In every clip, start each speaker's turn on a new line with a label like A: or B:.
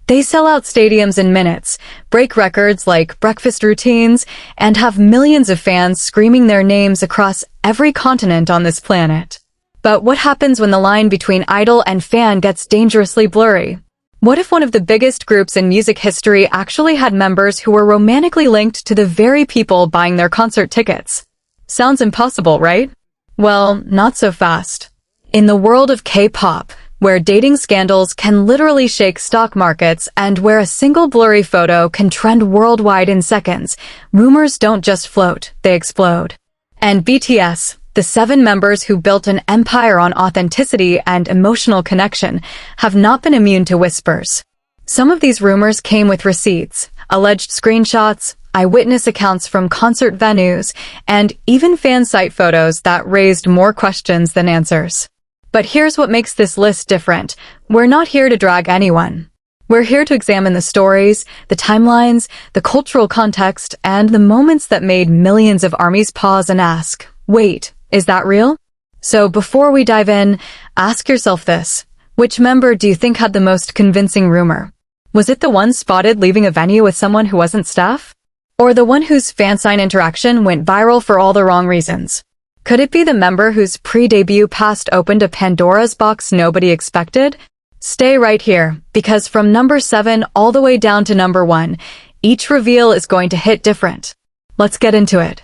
A: They sell out stadiums in minutes, break records like breakfast routines, and have millions of fans screaming their names across every continent on this planet. But what happens when the line between idol and fan gets dangerously blurry? What if one of the biggest groups in music history actually had members who were romantically linked to the very people buying their concert tickets? Sounds impossible, right? Well, not so fast. In the world of K-pop, where dating scandals can literally shake stock markets and where a single blurry photo can trend worldwide in seconds, rumors don't just float, they explode. And BTS, the 7 members who built an empire on authenticity and emotional connection, have not been immune to whispers. Some of these rumors came with receipts, alleged screenshots, eyewitness accounts from concert venues, and even fan site photos that raised more questions than answers. But here's what makes this list different. We're not here to drag anyone. We're here to examine the stories, the timelines, the cultural context, and the moments that made millions of ARMYs pause and ask, wait, is that real? So before we dive in, ask yourself this. Which member do you think had the most convincing rumor? Was it the one spotted leaving a venue with someone who wasn't staff? Or the one whose Fansign interaction went viral for all the wrong reasons? Could it be the member whose pre-debut past opened a Pandora's box nobody expected? Stay right here, because from number 7 all the way down to number 1, each reveal is going to hit different. Let's get into it.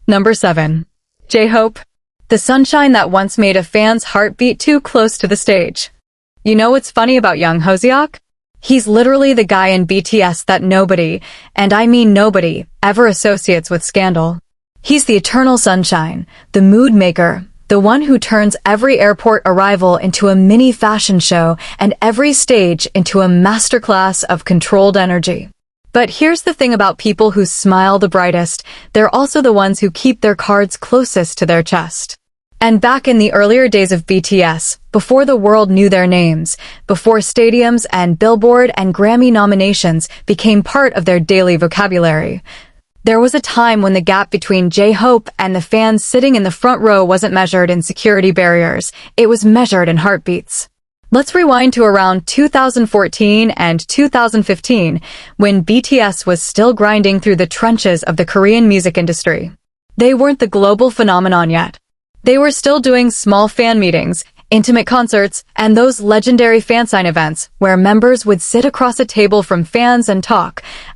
A: Number 7. J-Hope. The sunshine that once made a fan's heart beat too close to the stage. You know what's funny about young Hoseok? He's literally the guy in BTS that nobody, and I mean nobody, ever associates with scandal. He's the eternal sunshine, the mood maker, the one who turns every airport arrival into a mini fashion show and every stage into a masterclass of controlled energy. But here's the thing about people who smile the brightest, they're also the ones who keep their cards closest to their chest. And back in the earlier days of BTS, before the world knew their names, before stadiums and Billboard and Grammy nominations became part of their daily vocabulary, there was a time when the gap between J-Hope and the fans sitting in the front row wasn't measured in security barriers, it was measured in heartbeats. Let's rewind to around 2014 and 2015, when BTS was still grinding through the trenches of the Korean music industry. They weren't the global phenomenon yet. They were still doing small fan meetings, intimate concerts, and those legendary fansign events where members would sit across a table from fans and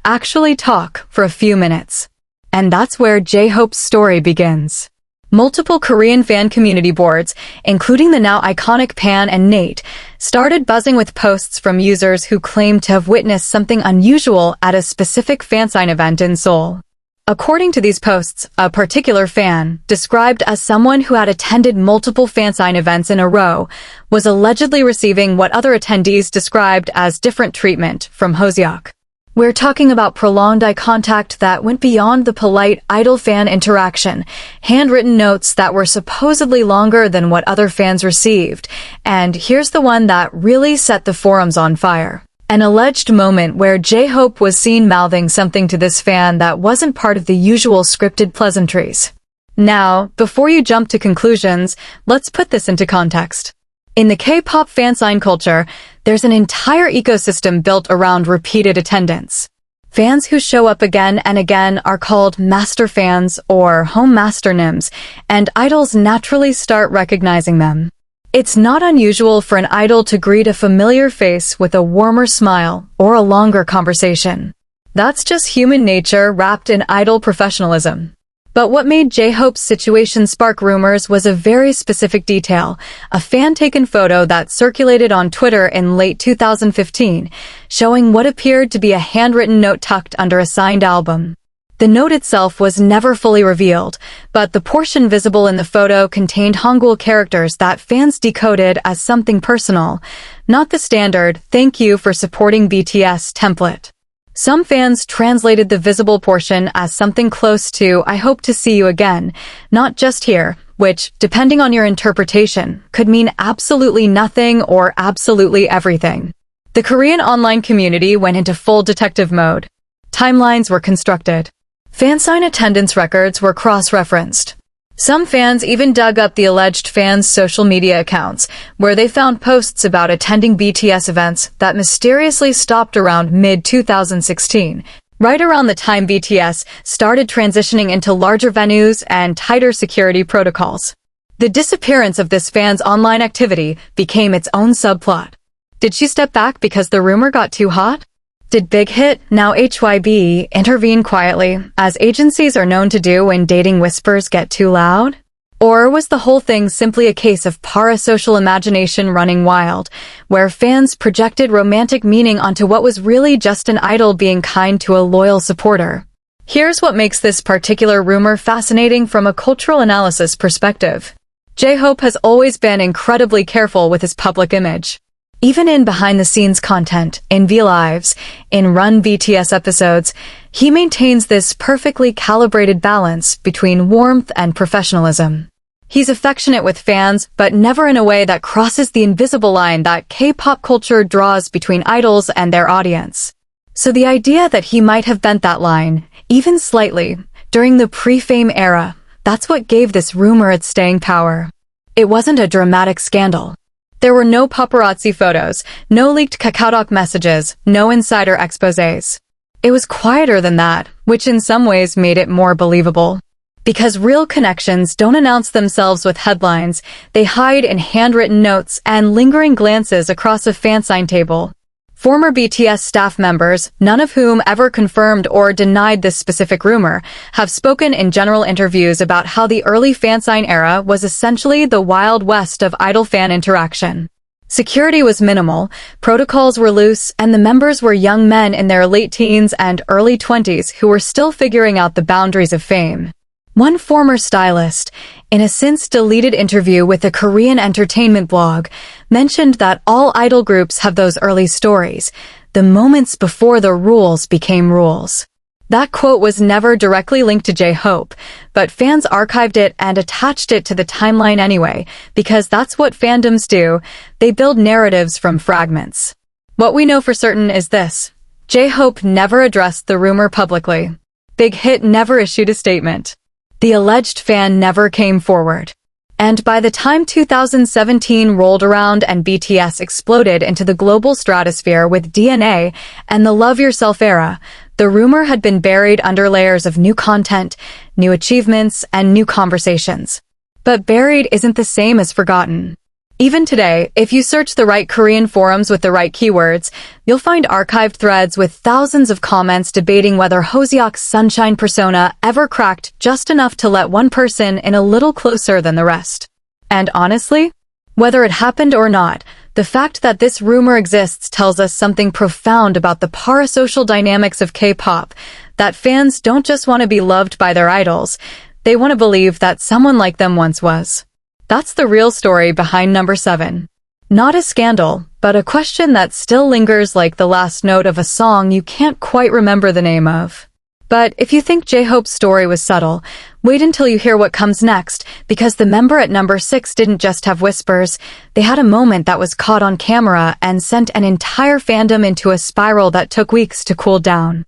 A: actually talk for a few minutes. And that's where J-Hope's story begins. Multiple Korean fan community boards, including the now iconic Pan and Nate, started buzzing with posts from users who claimed to have witnessed something unusual at a specific fansign event in Seoul. According to these posts, a particular fan, described as someone who had attended multiple fansign events in a row, was allegedly receiving what other attendees described as different treatment from Hoseok. We're talking about prolonged eye contact that went beyond the polite idol-fan interaction, handwritten notes that were supposedly longer than what other fans received, and here's the one that really set the forums on fire. An alleged moment where J-Hope was seen mouthing something to this fan that wasn't part of the usual scripted pleasantries. Now, before you jump to conclusions, let's put this into context. In the K-pop fansign culture, there's an entire ecosystem built around repeated attendance. Fans who show up again and again are called master fans or home master nims, and idols naturally start recognizing them. It's not unusual for an idol to greet a familiar face with a warmer smile or a longer conversation. That's just human nature wrapped in idol professionalism. But what made J-Hope's situation spark rumors was a very specific detail, a fan-taken photo that circulated on Twitter in late 2015, showing what appeared to be a handwritten note tucked under a signed album. The note itself was never fully revealed, but the portion visible in the photo contained Hangul characters that fans decoded as something personal, not the standard "thank you for supporting BTS" template. Some fans translated the visible portion as something close to "I hope to see you again," not just here, which, depending on your interpretation, could mean absolutely nothing or absolutely everything. The Korean online community went into full detective mode. Timelines were constructed. Fansign attendance records were cross-referenced. Some fans even dug up the alleged fans' social media accounts, where they found posts about attending BTS events that mysteriously stopped around mid-2016, right around the time BTS started transitioning into larger venues and tighter security protocols. The disappearance of this fan's online activity became its own subplot. Did she step back because the rumor got too hot? Did Bighit, now HYBE, intervene quietly, as agencies are known to do when dating whispers get too loud? Or was the whole thing simply a case of parasocial imagination running wild, where fans projected romantic meaning onto what was really just an idol being kind to a loyal supporter? Here's what makes this particular rumor fascinating from a cultural analysis perspective. J-Hope has always been incredibly careful with his public image. Even in behind-the-scenes content, in V-Lives, in Run BTS episodes, he maintains this perfectly calibrated balance between warmth and professionalism. He's affectionate with fans, but never in a way that crosses the invisible line that K-pop culture draws between idols and their audience. So the idea that he might have bent that line, even slightly, during the pre-fame era, that's what gave this rumor its staying power. It wasn't a dramatic scandal. There were no paparazzi photos, no leaked KakaoTalk messages, no insider exposés. It was quieter than that, which in some ways made it more believable. Because real connections don't announce themselves with headlines, they hide in handwritten notes and lingering glances across a Fansign table. Former BTS staff members, none of whom ever confirmed or denied this specific rumor, have spoken in general interviews about how the early Fansign era was essentially the Wild West of idol-fan interaction. Security was minimal, protocols were loose, and the members were young men in their late teens and early 20s who were still figuring out the boundaries of fame. One former stylist, in a since-deleted interview with a Korean entertainment blog, mentioned that all idol groups have those early stories, the moments before the rules became rules. That quote was never directly linked to J-Hope, but fans archived it and attached it to the timeline anyway, because that's what fandoms do, they build narratives from fragments. What we know for certain is this: J-Hope never addressed the rumor publicly. Bighit never issued a statement. The alleged fan never came forward. And by the time 2017 rolled around and BTS exploded into the global stratosphere with DNA and the Love Yourself era, the rumor had been buried under layers of new content, new achievements, and new conversations. But buried isn't the same as forgotten. Even today, if you search the right Korean forums with the right keywords, you'll find archived threads with thousands of comments debating whether Hoseok's sunshine persona ever cracked just enough to let one person in a little closer than the rest. And honestly, whether it happened or not, the fact that this rumor exists tells us something profound about the parasocial dynamics of K-pop, that fans don't just want to be loved by their idols, they want to believe that someone like them once was. That's the real story behind number 7. Not a scandal, but a question that still lingers like the last note of a song you can't quite remember the name of. But if you think J-Hope's story was subtle, wait until you hear what comes next, because the member at number 6 didn't just have whispers, they had a moment that was caught on camera and sent an entire fandom into a spiral that took weeks to cool down.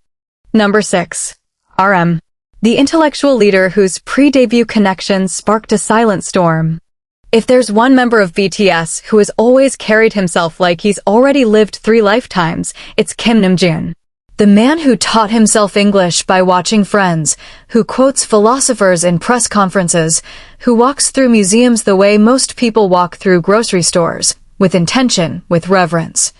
A: Number 6. RM. The intellectual leader whose pre-debut connections sparked a silent storm. If there's one member of BTS who has always carried himself like he's already lived 3 lifetimes, it's Kim Namjoon. The man who taught himself English by watching Friends, who quotes philosophers in press conferences, who walks through museums the way most people walk through grocery stores, with intention, with reverence.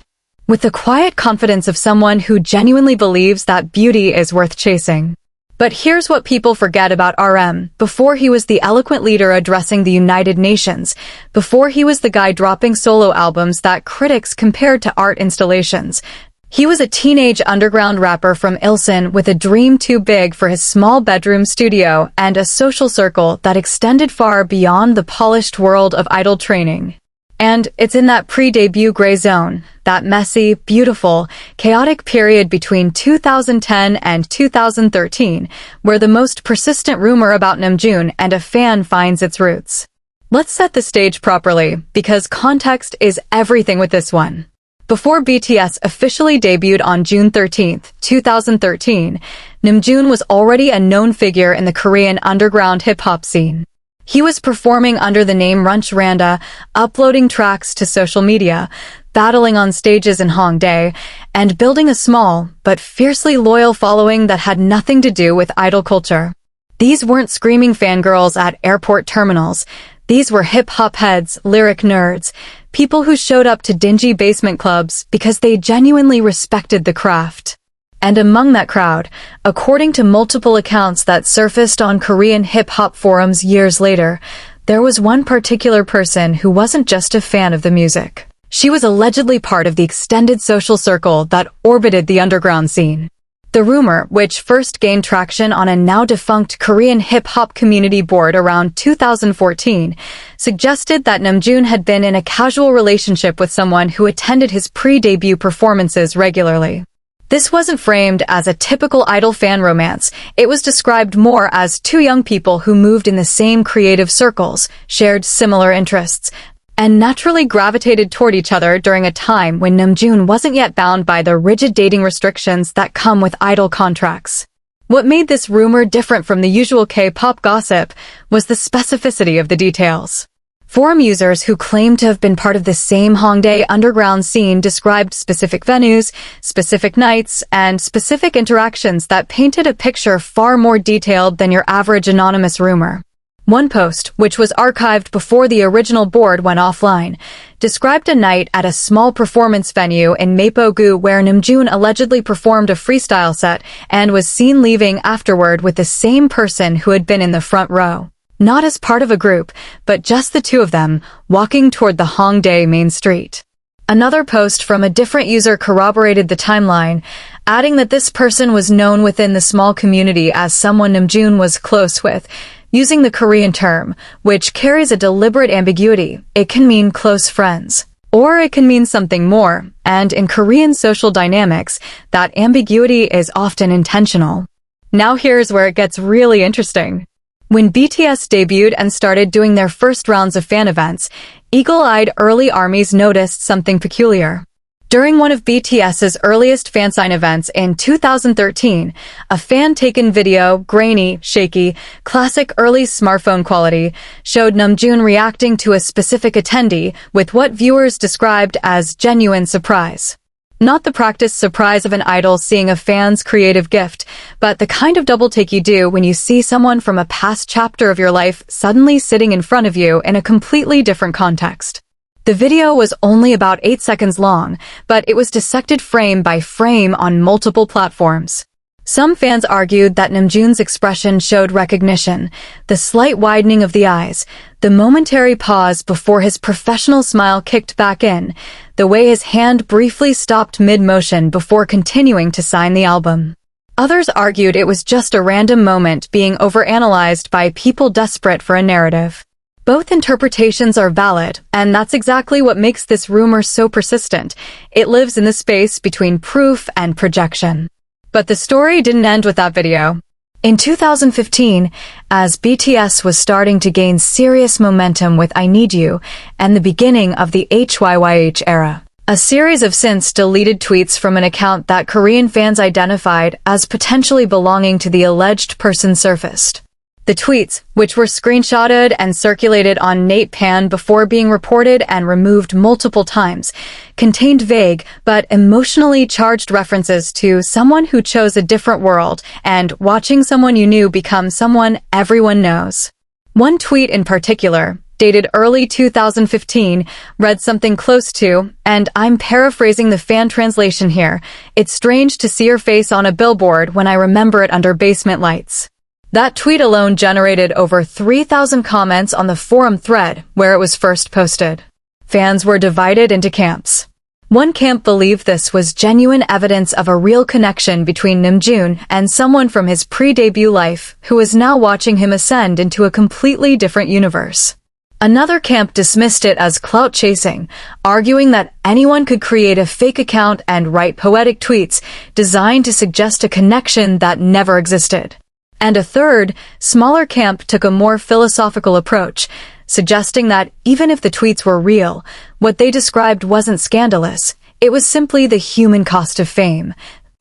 A: With the quiet confidence of someone who genuinely believes that beauty is worth chasing. But here's what people forget about RM. Before he was the eloquent leader addressing the United Nations, before he was the guy dropping solo albums that critics compared to art installations, he was a teenage underground rapper from Ilsan with a dream too big for his small bedroom studio and a social circle that extended far beyond the polished world of idol training. And it's in that pre-debut gray zone, that messy, beautiful, chaotic period between 2010 and 2013, where the most persistent rumor about Namjoon and a fan finds its roots. Let's set the stage properly, because context is everything with this one. Before BTS officially debuted on June 13, 2013, Namjoon was already a known figure in the Korean underground hip-hop scene. He was performing under the name Runch Randa, uploading tracks to social media, battling on stages in Hongdae, and building a small but fiercely loyal following that had nothing to do with idol culture. These weren't screaming fangirls at airport terminals. These were hip-hop heads, lyric nerds, people who showed up to dingy basement clubs because they genuinely respected the craft. And among that crowd, according to multiple accounts that surfaced on Korean hip-hop forums years later, there was one particular person who wasn't just a fan of the music. She was allegedly part of the extended social circle that orbited the underground scene. The rumor, which first gained traction on a now-defunct Korean hip-hop community board around 2014, suggested that Namjoon had been in a casual relationship with someone who attended his pre-debut performances regularly. This wasn't framed as a typical idol fan romance. It was described more as two young people who moved in the same creative circles, shared similar interests, and naturally gravitated toward each other during a time when Namjoon wasn't yet bound by the rigid dating restrictions that come with idol contracts. What made this rumor different from the usual K-pop gossip was the specificity of the details. Forum users who claimed to have been part of the same Hongdae underground scene described specific venues, specific nights, and specific interactions that painted a picture far more detailed than your average anonymous rumor. One post, which was archived before the original board went offline, described a night at a small performance venue in Mapo-gu where Namjoon allegedly performed a freestyle set and was seen leaving afterward with the same person who had been in the front row. Not as part of a group, but just the two of them, walking toward the Hongdae main street. Another post from a different user corroborated the timeline, adding that this person was known within the small community as someone Namjoon was close with, using the Korean term, which carries a deliberate ambiguity. It can mean close friends, or it can mean something more, and in Korean social dynamics, that ambiguity is often intentional. Now here's where it gets really interesting. When BTS debuted and started doing their first rounds of fan events, eagle-eyed early armies noticed something peculiar. During one of BTS's earliest Fansign events in 2013, a fan-taken video, grainy, shaky, classic early smartphone quality, showed Namjoon reacting to a specific attendee with what viewers described as genuine surprise. Not the practiced surprise of an idol seeing a fan's creative gift, but the kind of double-take you do when you see someone from a past chapter of your life suddenly sitting in front of you in a completely different context. The video was only about 8 seconds long, but it was dissected frame by frame on multiple platforms. Some fans argued that Namjoon's expression showed recognition, the slight widening of the eyes, the momentary pause before his professional smile kicked back in, the way his hand briefly stopped mid-motion before continuing to sign the album. Others argued it was just a random moment being overanalyzed by people desperate for a narrative. Both interpretations are valid, and that's exactly what makes this rumor so persistent. It lives in the space between proof and projection. But the story didn't end with that video. In 2015, as BTS was starting to gain serious momentum with I Need You and the beginning of the HYBE era, a series of since deleted tweets from an account that Korean fans identified as potentially belonging to the alleged person surfaced. The tweets, which were screenshotted and circulated on Natepan before being reported and removed multiple times, contained vague but emotionally charged references to someone who chose a different world and watching someone you knew become someone everyone knows. One tweet in particular, dated early 2015, read something close to, and I'm paraphrasing the fan translation here, "It's strange to see your face on a billboard when I remember it under basement lights." That tweet alone generated over 3,000 comments on the forum thread where it was first posted. Fans were divided into camps. One camp believed this was genuine evidence of a real connection between Namjoon and someone from his pre-debut life who was now watching him ascend into a completely different universe. Another camp dismissed it as clout chasing, arguing that anyone could create a fake account and write poetic tweets designed to suggest a connection that never existed. And a third, smaller camp took a more philosophical approach, suggesting that even if the tweets were real, what they described wasn't scandalous. It was simply the human cost of fame,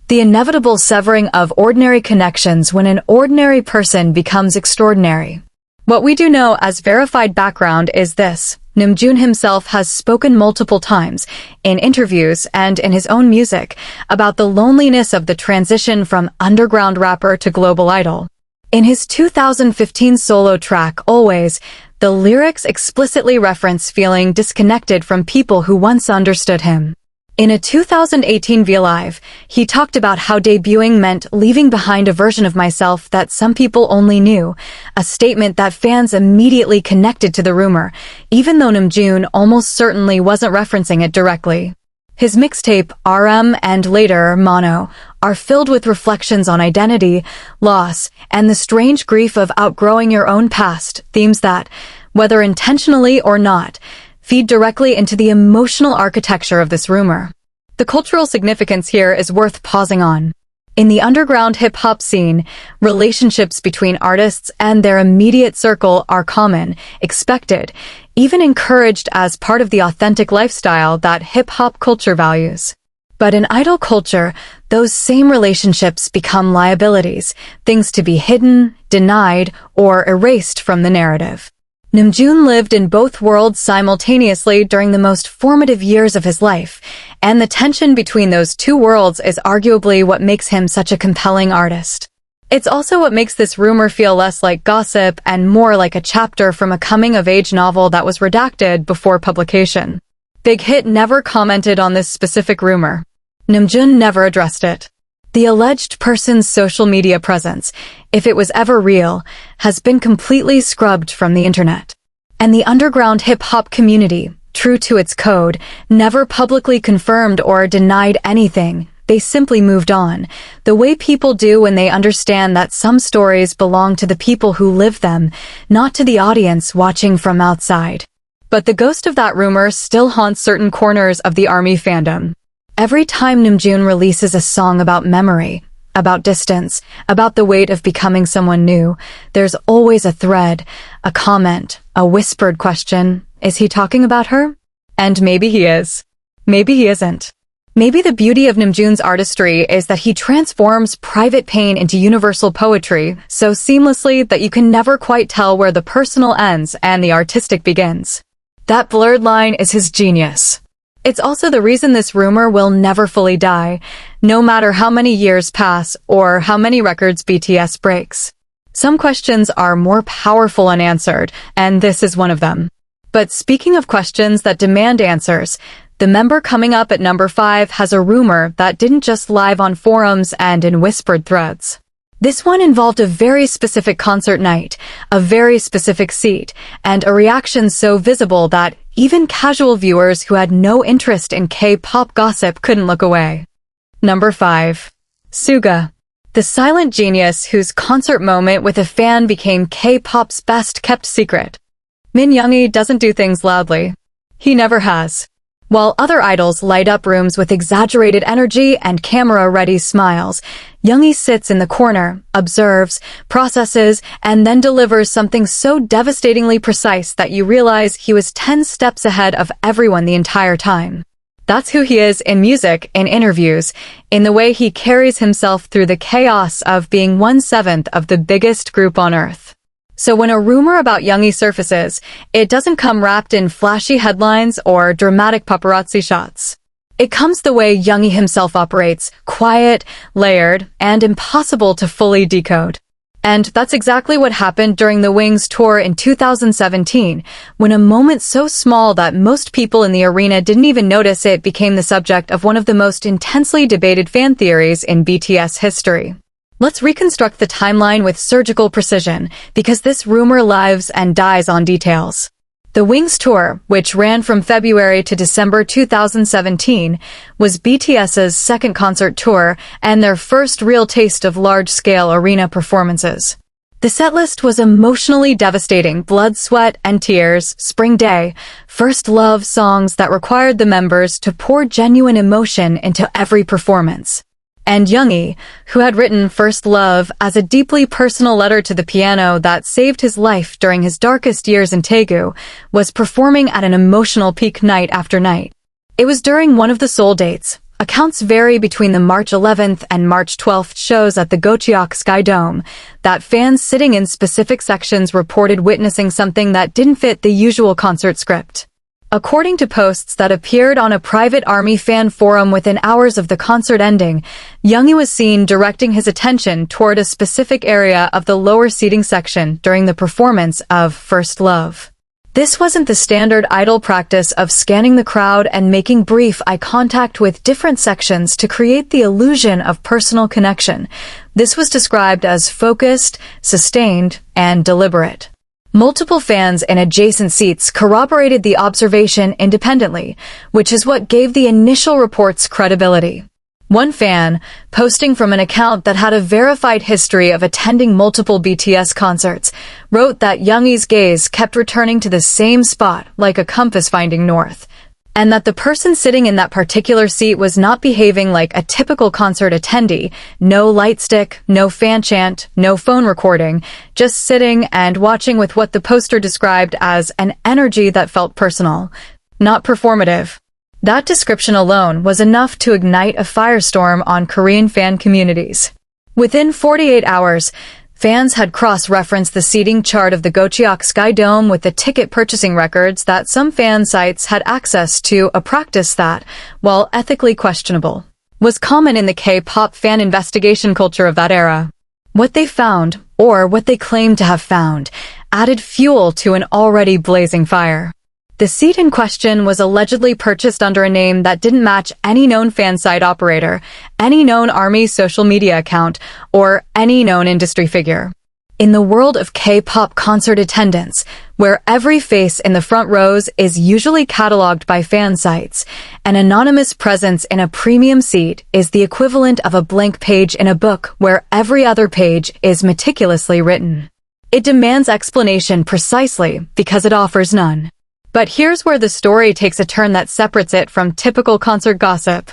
A: the inevitable severing of ordinary connections when an ordinary person becomes extraordinary. What we do know as verified background is this. Namjoon himself has spoken multiple times, in interviews and in his own music, about the loneliness of the transition from underground rapper to global idol. In his 2015 solo track, Always, the lyrics explicitly reference feeling disconnected from people who once understood him. In a 2018 V Live, he talked about how debuting meant leaving behind a version of myself that some people only knew, a statement that fans immediately connected to the rumor, even though Namjoon almost certainly wasn't referencing it directly. His mixtape, RM, and later, Mono, are filled with reflections on identity, loss, and the strange grief of outgrowing your own past, themes that, whether intentionally or not, feed directly into the emotional architecture of this rumor. The cultural significance here is worth pausing on. In the underground hip-hop scene, relationships between artists and their immediate circle are common, expected, even encouraged as part of the authentic lifestyle that hip-hop culture values. But in idol culture, those same relationships become liabilities, things to be hidden, denied, or erased from the narrative. Namjoon lived in both worlds simultaneously during the most formative years of his life, and the tension between those two worlds is arguably what makes him such a compelling artist. It's also what makes this rumor feel less like gossip and more like a chapter from a coming-of-age novel that was redacted before publication. Bighit never commented on this specific rumor. Namjoon never addressed it. The alleged person's social media presence, if it was ever real, has been completely scrubbed from the internet. And the underground hip-hop community, true to its code, never publicly confirmed or denied anything. They simply moved on, the way people do when they understand that some stories belong to the people who live them, not to the audience watching from outside. But the ghost of that rumor still haunts certain corners of the ARMY fandom. Every time Namjoon releases a song about memory, about distance, about the weight of becoming someone new, there's always a thread, a comment, a whispered question. Is he talking about her? And maybe he is. Maybe he isn't. Maybe the beauty of Namjoon's artistry is that he transforms private pain into universal poetry so seamlessly that you can never quite tell where the personal ends and the artistic begins. That blurred line is his genius. It's also the reason this rumor will never fully die, no matter how many years pass or how many records BTS breaks. Some questions are more powerful unanswered, and this is one of them. But speaking of questions that demand answers, the member coming up at number 5 has a rumor that didn't just live on forums and in whispered threads. This one involved a very specific concert night, a very specific seat, and a reaction so visible that even casual viewers who had no interest in K-pop gossip couldn't look away. Number 5. Suga. The silent genius whose concert moment with a fan became K-pop's best-kept secret. Min Youngie doesn't do things loudly. He never has. While other idols light up rooms with exaggerated energy and camera-ready smiles, Youngie sits in the corner, observes, processes, and then delivers something so devastatingly precise that you realize he was 10 steps ahead of everyone the entire time. That's who he is in music, in interviews, in the way he carries himself through the chaos of being 1/7 of the biggest group on Earth. So when a rumor about Youngie surfaces, it doesn't come wrapped in flashy headlines or dramatic paparazzi shots. It comes the way Youngie himself operates, quiet, layered, and impossible to fully decode. And that's exactly what happened during the Wings tour in 2017, when a moment so small that most people in the arena didn't even notice it became the subject of one of the most intensely debated fan theories in BTS history. Let's reconstruct the timeline with surgical precision, because this rumor lives and dies on details. The Wings tour, which ran from February to December 2017, was BTS's second concert tour and their first real taste of large-scale arena performances. The setlist was emotionally devastating: blood, sweat, and tears, Spring Day, First Love songs that required the members to pour genuine emotion into every performance. And Youngie, who had written First Love as a deeply personal letter to the piano that saved his life during his darkest years in Daegu, was performing at an emotional peak night after night. It was during one of the Seoul dates, Accounts vary between the March 11th and March 12th shows at the Gocheok Sky Dome that fans sitting in specific sections reported witnessing something that didn't fit the usual concert script. According to posts that appeared on a private ARMY fan forum within hours of the concert ending, Youngie was seen directing his attention toward a specific area of the lower seating section during the performance of First Love. This wasn't the standard idol practice of scanning the crowd and making brief eye contact with different sections to create the illusion of personal connection. This was described as focused, sustained, and deliberate. Multiple fans in adjacent seats corroborated the observation independently, which is what gave the initial reports credibility. One fan, posting from an account that had a verified history of attending multiple BTS concerts, wrote that Youngie's gaze kept returning to the same spot like a compass finding north, and that the person sitting in that particular seat was not behaving like a typical concert attendee, no light stick, no fan chant, no phone recording, just sitting and watching with what the poster described as an energy that felt personal, not performative. That description alone was enough to ignite a firestorm on Korean fan communities. Within 48 hours, fans had cross-referenced the seating chart of the Gocheok Sky Dome with the ticket purchasing records that some fan sites had access to, a practice that, while ethically questionable, was common in the K-pop fan investigation culture of that era. What they found, or what they claimed to have found, added fuel to an already blazing fire. The seat in question was allegedly purchased under a name that didn't match any known fan site operator, any known ARMY social media account, or any known industry figure. In the world of K-pop concert attendance, where every face in the front rows is usually cataloged by fan sites, an anonymous presence in a premium seat is the equivalent of a blank page in a book where every other page is meticulously written. It demands explanation precisely because it offers none. But here's where the story takes a turn that separates it from typical concert gossip.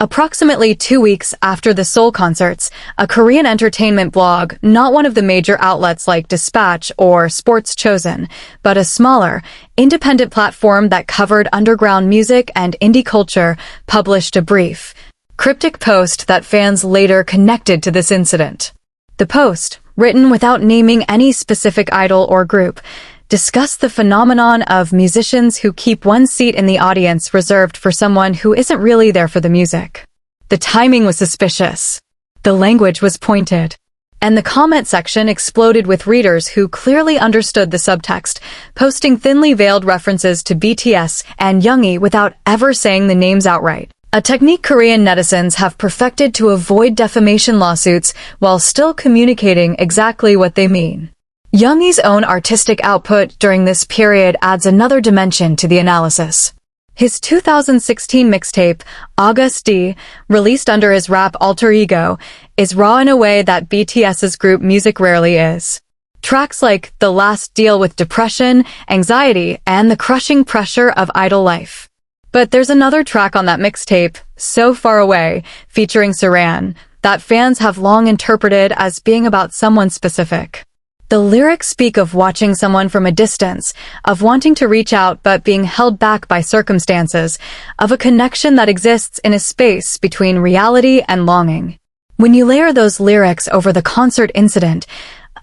A: Approximately 2 weeks after the Seoul concerts, a Korean entertainment blog, not one of the major outlets like Dispatch or Sports Chosen, but a smaller, independent platform that covered underground music and indie culture, published a brief, cryptic post that fans later connected to this incident. The post, written without naming any specific idol or group, discussed the phenomenon of musicians who keep one seat in the audience reserved for someone who isn't really there for the music. The timing was suspicious. The language was pointed. And the comment section exploded with readers who clearly understood the subtext, posting thinly veiled references to BTS and Youngie without ever saying the names outright. A technique Korean netizens have perfected to avoid defamation lawsuits while still communicating exactly what they mean. Youngie's own artistic output during this period adds another dimension to the analysis. His 2016 mixtape, August D, released under his rap alter ego, is raw in a way that BTS's group music rarely is. Tracks like The Last deal with depression, anxiety, and the crushing pressure of idol life. But there's another track on that mixtape, So Far Away, featuring Saran, that fans have long interpreted as being about someone specific. The lyrics speak of watching someone from a distance, of wanting to reach out but being held back by circumstances, of a connection that exists in a space between reality and longing. When you layer those lyrics over the concert incident,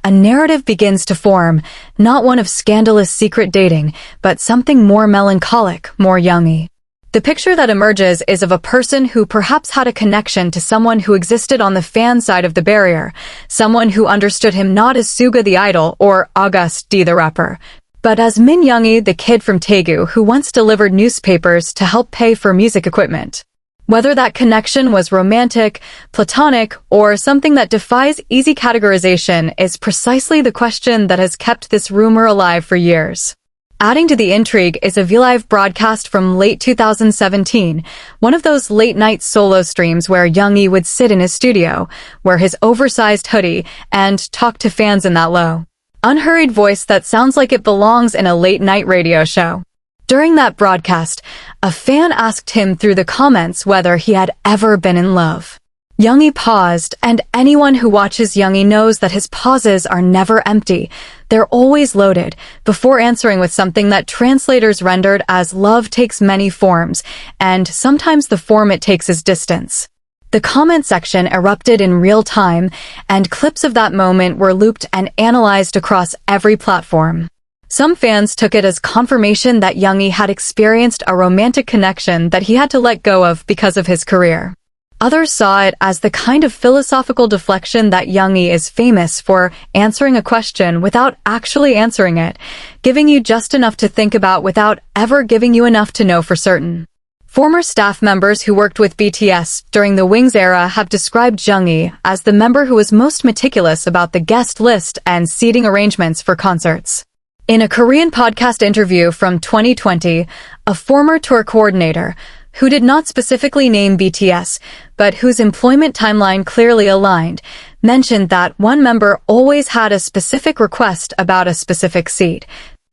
A: a narrative begins to form, not one of scandalous secret dating, but something more melancholic, more Youngie. The picture that emerges is of a person who perhaps had a connection to someone who existed on the fan side of the barrier, someone who understood him not as Suga the idol or August D the rapper, but as Min Youngie, the kid from Daegu who once delivered newspapers to help pay for music equipment. Whether that connection was romantic, platonic, or something that defies easy categorization is precisely the question that has kept this rumor alive for years. Adding to the intrigue is a V-Live broadcast from late 2017, one of those late-night solo streams where Youngie would sit in his studio, wear his oversized hoodie, and talk to fans in that low, unhurried voice that sounds like it belongs in a late-night radio show. During that broadcast, a fan asked him through the comments whether he had ever been in love. Youngie paused, and anyone who watches Youngie knows that his pauses are never empty. They're always loaded, before answering with something that translators rendered as love takes many forms, and sometimes the form it takes is distance. The comment section erupted in real time, and clips of that moment were looped and analyzed across every platform. Some fans took it as confirmation that Youngie had experienced a romantic connection that he had to let go of because of his career. Others saw it as the kind of philosophical deflection that Youngie is famous for, answering a question without actually answering it, giving you just enough to think about without ever giving you enough to know for certain. Former staff members who worked with BTS during the Wings era have described Youngie as the member who was most meticulous about the guest list and seating arrangements for concerts. In a Korean podcast interview from 2020, a former tour coordinator, who did not specifically name BTS, but whose employment timeline clearly aligned, mentioned that one member always had a specific request about a specific seat.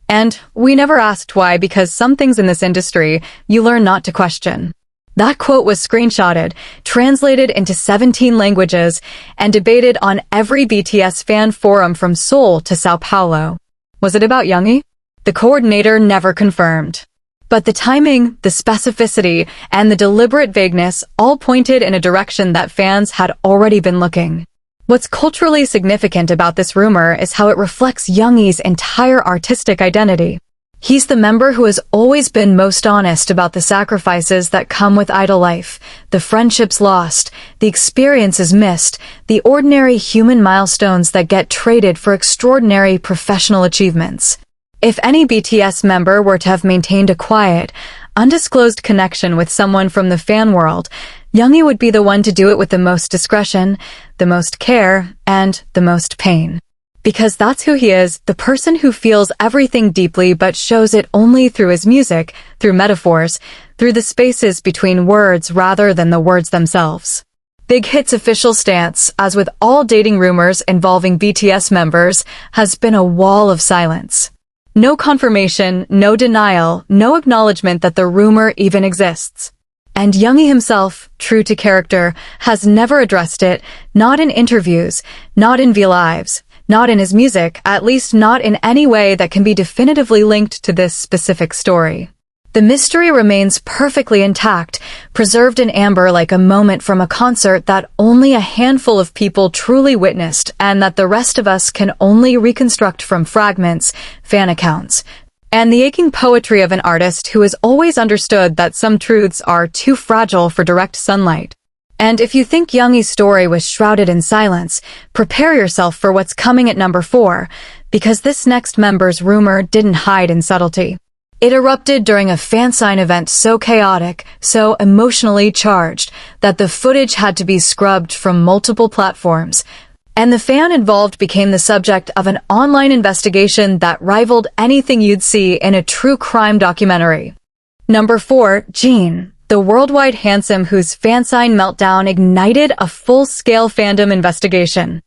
A: And we never asked why, because some things in this industry you learn not to question. That quote was screenshotted, translated into 17 languages, and debated on every BTS fan forum from Seoul to Sao Paulo. Was it about Youngie? The coordinator never confirmed. But the timing, the specificity, and the deliberate vagueness all pointed in a direction that fans had already been looking. What's culturally significant about this rumor is how it reflects Youngie's entire artistic identity. He's the member who has always been most honest about the sacrifices that come with idol life, the friendships lost, the experiences missed, the ordinary human milestones that get traded for extraordinary professional achievements. If any BTS member were to have maintained a quiet, undisclosed connection with someone from the fan world, Youngie would be the one to do it with the most discretion, the most care, and the most pain. Because that's who he is, the person who feels everything deeply but shows it only through his music, through metaphors, through the spaces between words rather than the words themselves. Bighit's official stance, as with all dating rumors involving BTS members, has been a wall of silence. No confirmation, no denial, no acknowledgement that the rumor even exists. And Youngie himself, true to character, has never addressed it, not in interviews, not in V-Lives, not in his music, at least not in any way that can be definitively linked to this specific story. The mystery remains perfectly intact, preserved in amber like a moment from a concert that only a handful of people truly witnessed and that the rest of us can only reconstruct from fragments, fan accounts, and the aching poetry of an artist who has always understood that some truths are too fragile for direct sunlight. And if you think Youngie's story was shrouded in silence, prepare yourself for what's coming at number 4, because this next member's rumor didn't hide in subtlety. It erupted during a Fansign event so chaotic, so emotionally charged, that the footage had to be scrubbed from multiple platforms, and the fan involved became the subject of an online investigation that rivaled anything you'd see in a true crime documentary. Number 4, Jimin, the worldwide handsome whose Fansign meltdown ignited a full-scale fandom investigation.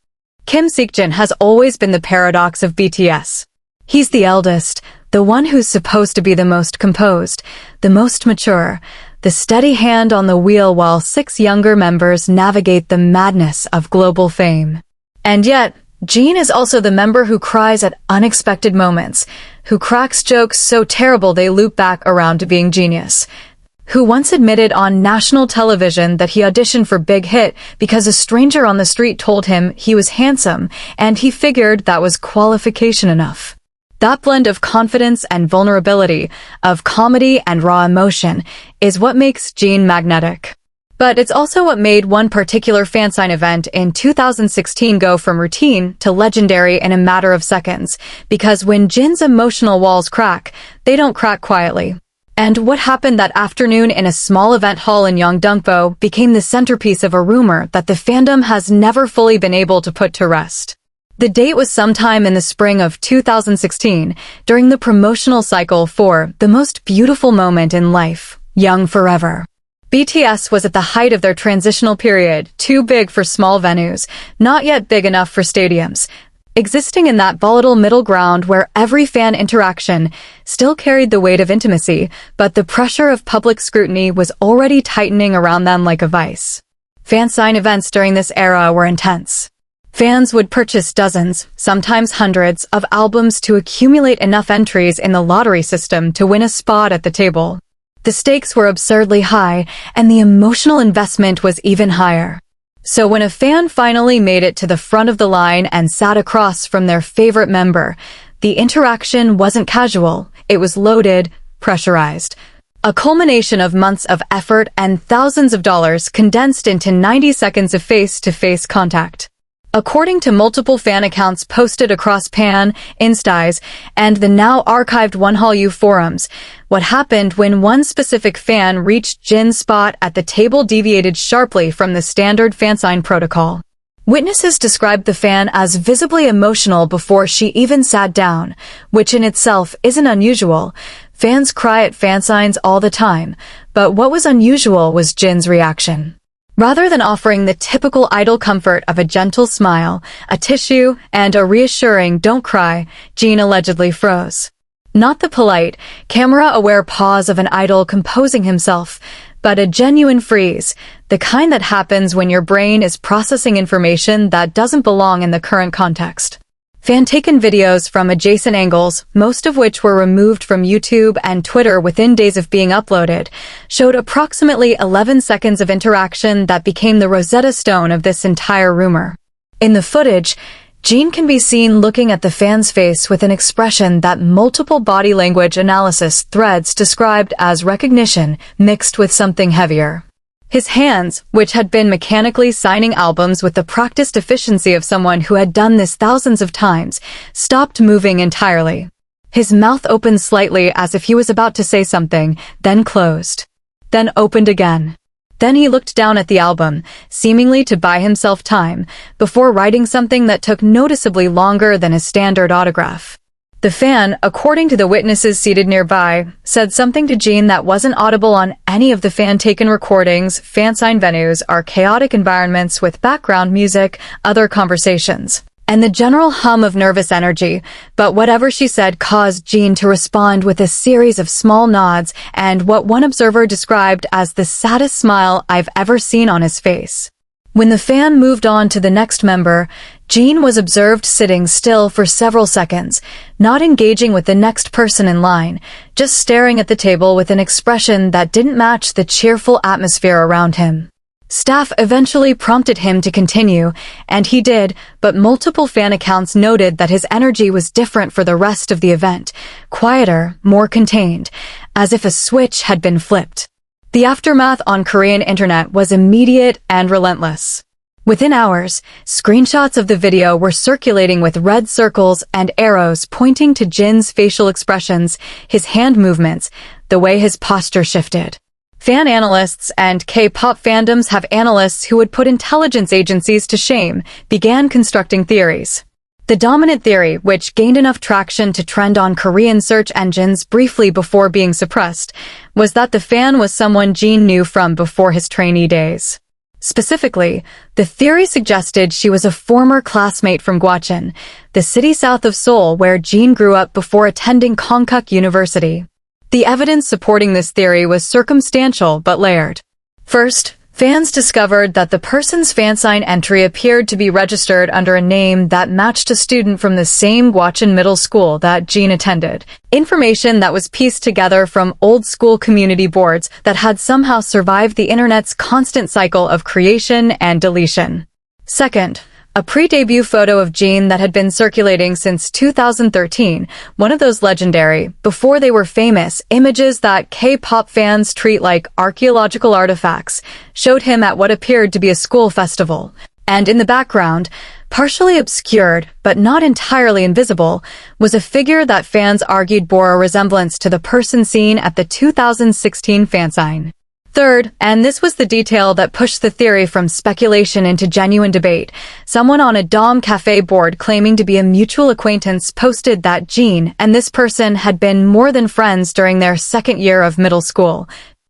A: Kim Seokjin has always been the paradox of BTS. He's the eldest, the one who's supposed to be the most composed, the most mature, the steady hand on the wheel while 6 younger members navigate the madness of global fame. And yet, Jimin is also the member who cries at unexpected moments, who cracks jokes so terrible they loop back around to being genius, who once admitted on national television that he auditioned for Bighit because a stranger on the street told him he was handsome and he figured that was qualification enough. That blend of confidence and vulnerability, of comedy and raw emotion, is what makes Jimin magnetic. But it's also what made one particular Fansign event in 2016 go from routine to legendary in a matter of seconds, because when Jin's emotional walls crack, they don't crack quietly. And what happened that afternoon in a small event hall in Yeongdeungpo became the centerpiece of a rumor that the fandom has never fully been able to put to rest. The date was sometime in the spring of 2016, during the promotional cycle for The Most Beautiful Moment in Life, Young Forever. BTS was at the height of their transitional period, too big for small venues, not yet big enough for stadiums, existing in that volatile middle ground where every fan interaction still carried the weight of intimacy, but the pressure of public scrutiny was already tightening around them like a vice. Fansign events during this era were intense. Fans would purchase dozens, sometimes hundreds, of albums to accumulate enough entries in the lottery system to win a spot at the table. The stakes were absurdly high, and the emotional investment was even higher. So when a fan finally made it to the front of the line and sat across from their favorite member, the interaction wasn't casual, it was loaded, pressurized. A culmination of months of effort and thousands of dollars condensed into 90 seconds of face-to-face contact. According to multiple fan accounts posted across Pan, Instas, and the now archived HYBE forums, what happened when one specific fan reached Jin's spot at the table deviated sharply from the standard Fansign protocol. Witnesses described the fan as visibly emotional before she even sat down, which in itself isn't unusual. Fans cry at fansigns all the time, but what was unusual was Jin's reaction. Rather than offering the typical idol comfort of a gentle smile, a tissue, and a reassuring "don't cry," Jin allegedly froze. Not the polite, camera-aware pause of an idol composing himself, but a genuine freeze, the kind that happens when your brain is processing information that doesn't belong in the current context. Fan-taken videos from adjacent angles, most of which were removed from YouTube and Twitter within days of being uploaded, showed approximately 11 seconds of interaction that became the Rosetta Stone of this entire rumor. In the footage, Jin can be seen looking at the fan's face with an expression that multiple body language analysis threads described as recognition mixed with something heavier. His hands, which had been mechanically signing albums with the practiced efficiency of someone who had done this thousands of times, stopped moving entirely. His mouth opened slightly as if he was about to say something, then closed. Then opened again. Then he looked down at the album, seemingly to buy himself time, before writing something that took noticeably longer than a standard autograph. The fan, according to the witnesses seated nearby, said something to Jin that wasn't audible on any of the fan-taken recordings. Fansign venues are chaotic environments with background music, other conversations, and the general hum of nervous energy, but whatever she said caused Jin to respond with a series of small nods and what one observer described as the saddest smile I've ever seen on his face. When the fan moved on to the next member, Jin was observed sitting still for several seconds, not engaging with the next person in line, just staring at the table with an expression that didn't match the cheerful atmosphere around him. Staff eventually prompted him to continue, and he did, but multiple fan accounts noted that his energy was different for the rest of the event, quieter, more contained, as if a switch had been flipped. The aftermath on Korean internet was immediate and relentless. Within hours, screenshots of the video were circulating with red circles and arrows pointing to Jin's facial expressions, his hand movements, the way his posture shifted. Fan analysts and K-pop fandoms have analysts who would put intelligence agencies to shame, began constructing theories. The dominant theory, which gained enough traction to trend on Korean search engines briefly before being suppressed, was that the fan was someone Jin knew from before his trainee days. Specifically, the theory suggested she was a former classmate from Gwacheon, the city south of Seoul where Jin grew up before attending Konkuk University. The evidence supporting this theory was circumstantial but layered. First, fans discovered that the person's fansign entry appeared to be registered under a name that matched a student from the same Gwacheon middle school that Jin attended, information that was pieced together from old-school community boards that had somehow survived the internet's constant cycle of creation and deletion. Second, a pre-debut photo of Jin that had been circulating since 2013, one of those legendary, before they were famous, images that K-pop fans treat like archaeological artifacts, showed him at what appeared to be a school festival. And in the background, partially obscured, but not entirely invisible, was a figure that fans argued bore a resemblance to the person seen at the 2016 Fansign. Third, and this was the detail that pushed the theory from speculation into genuine debate, someone on a Dom Cafe board claiming to be a mutual acquaintance posted that Jin and this person had been more than friends during their second year of middle school.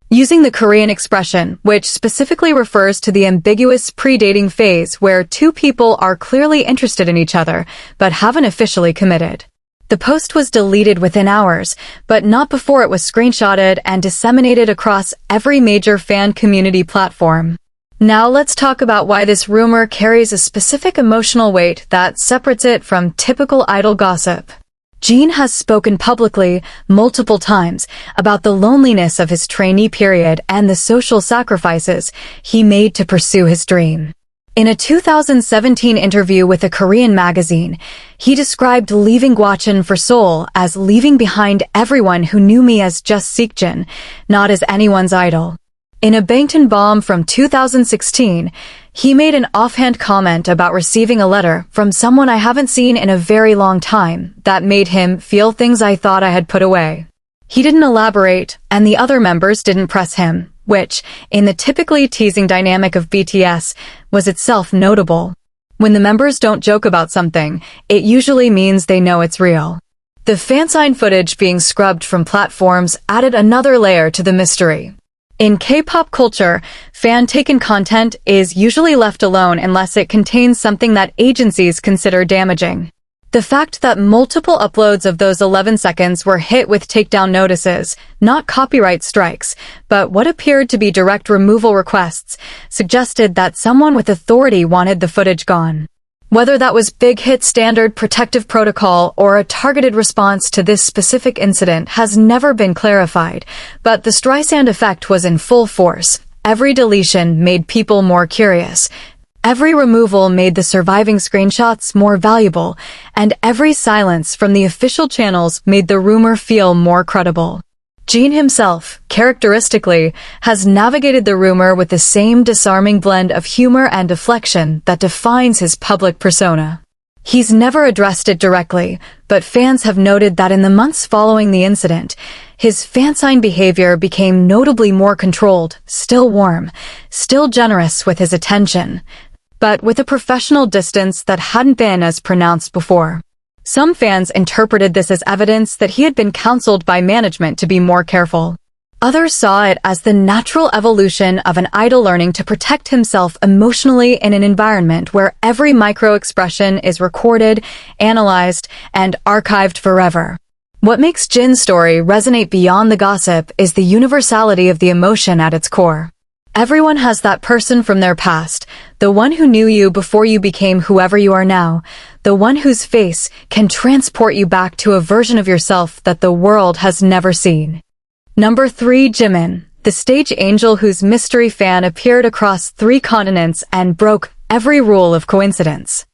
A: Using the Korean expression, which specifically refers to the ambiguous pre-dating phase where two people are clearly interested in each other, but haven't officially committed. The post was deleted within hours, but not before it was screenshotted and disseminated across every major fan community platform. Now let's talk about why this rumor carries a specific emotional weight that separates it from typical idol gossip. Jin has spoken publicly multiple times about the loneliness of his trainee period and the social sacrifices he made to pursue his dream. In a 2017 interview with a Korean magazine, he described leaving Gwacheon for Seoul as leaving behind everyone who knew me as just Seokjin, not as anyone's idol. In a Bangtan Bomb from 2016, he made an offhand comment about receiving a letter from someone I haven't seen in a very long time that made him feel things I thought I had put away. He didn't elaborate, and the other members didn't press him, which, in the typically teasing dynamic of BTS, was itself notable. When the members don't joke about something, it usually means they know it's real. The Fansign footage being scrubbed from platforms added another layer to the mystery. In K-pop culture, fan-taken content is usually left alone unless it contains something that agencies consider damaging. The fact that multiple uploads of those 11 seconds were hit with takedown notices, not copyright strikes, but what appeared to be direct removal requests, suggested that someone with authority wanted the footage gone. Whether that was Bighit standard protective protocol or a targeted response to this specific incident has never been clarified, but the Streisand effect was in full force. Every deletion made people more curious. Every removal made the surviving screenshots more valuable, and every silence from the official channels made the rumor feel more credible. Jin himself, characteristically, has navigated the rumor with the same disarming blend of humor and deflection that defines his public persona. He's never addressed it directly, but fans have noted that in the months following the incident, his Fansign behavior became notably more controlled, still warm, still generous with his attention, but with a professional distance that hadn't been as pronounced before. Some fans interpreted this as evidence that he had been counseled by management to be more careful. Others saw it as the natural evolution of an idol learning to protect himself emotionally in an environment where every micro-expression is recorded, analyzed, and archived forever. What makes Jin's story resonate beyond the gossip is the universality of the emotion at its core. Everyone has that person from their past, the one who knew you before you became whoever you are now, the one whose face can transport you back to a version of yourself that the world has never seen. Number 3. Jimin, the stage angel whose mystery fan appeared across 3 continents and broke every rule of coincidence.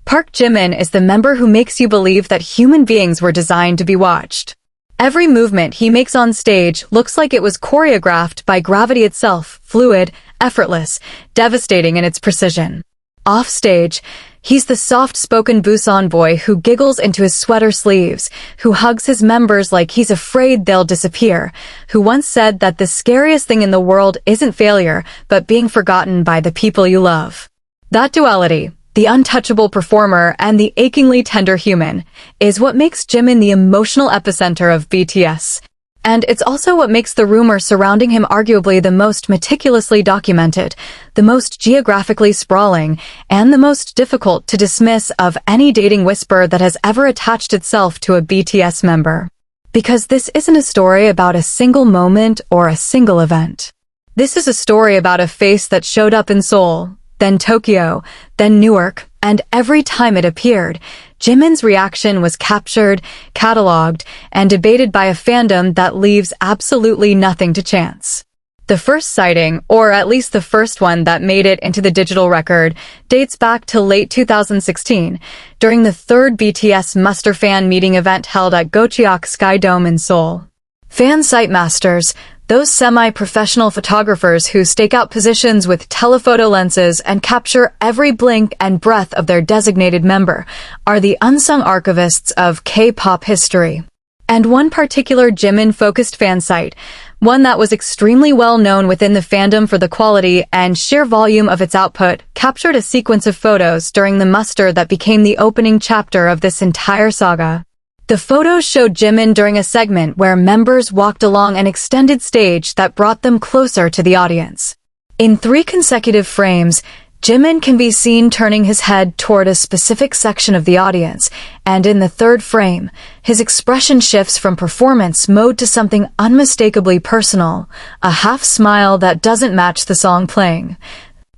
A: Park Jimin is the member who makes you believe that human beings were designed to be watched. Every movement he makes on stage looks like it was choreographed by gravity itself, fluid, effortless, devastating in its precision. Off stage, he's the soft-spoken Busan boy who giggles into his sweater sleeves, who hugs his members like he's afraid they'll disappear, who once said that the scariest thing in the world isn't failure, but being forgotten by the people you love. That duality, the untouchable performer and the achingly tender human, is what makes Jimin the emotional epicenter of BTS. And it's also what makes the rumor surrounding him arguably the most meticulously documented, the most geographically sprawling, and the most difficult to dismiss of any dating whisper that has ever attached itself to a BTS member. Because this isn't a story about a single moment or a single event. This is a story about a face that showed up in Seoul, then Tokyo, then Newark, and every time it appeared, Jimin's reaction was captured, catalogued, and debated by a fandom that leaves absolutely nothing to chance. The first sighting, or at least the first one that made it into the digital record, dates back to late 2016, during the 3rd BTS muster fan meeting event held at Gocheok Sky Dome in Seoul. Fan sightmasters, those semi-professional photographers who stake out positions with telephoto lenses and capture every blink and breath of their designated member, are the unsung archivists of K-pop history. And one particular Jimin-focused fan site, one that was extremely well known within the fandom for the quality and sheer volume of its output, captured a sequence of photos during the muster that became the opening chapter of this entire saga. The photos showed Jimin during a segment where members walked along an extended stage that brought them closer to the audience. In 3 consecutive frames, Jimin can be seen turning his head toward a specific section of the audience, and in the 3rd frame, his expression shifts from performance mode to something unmistakably personal, a half smile that doesn't match the song playing.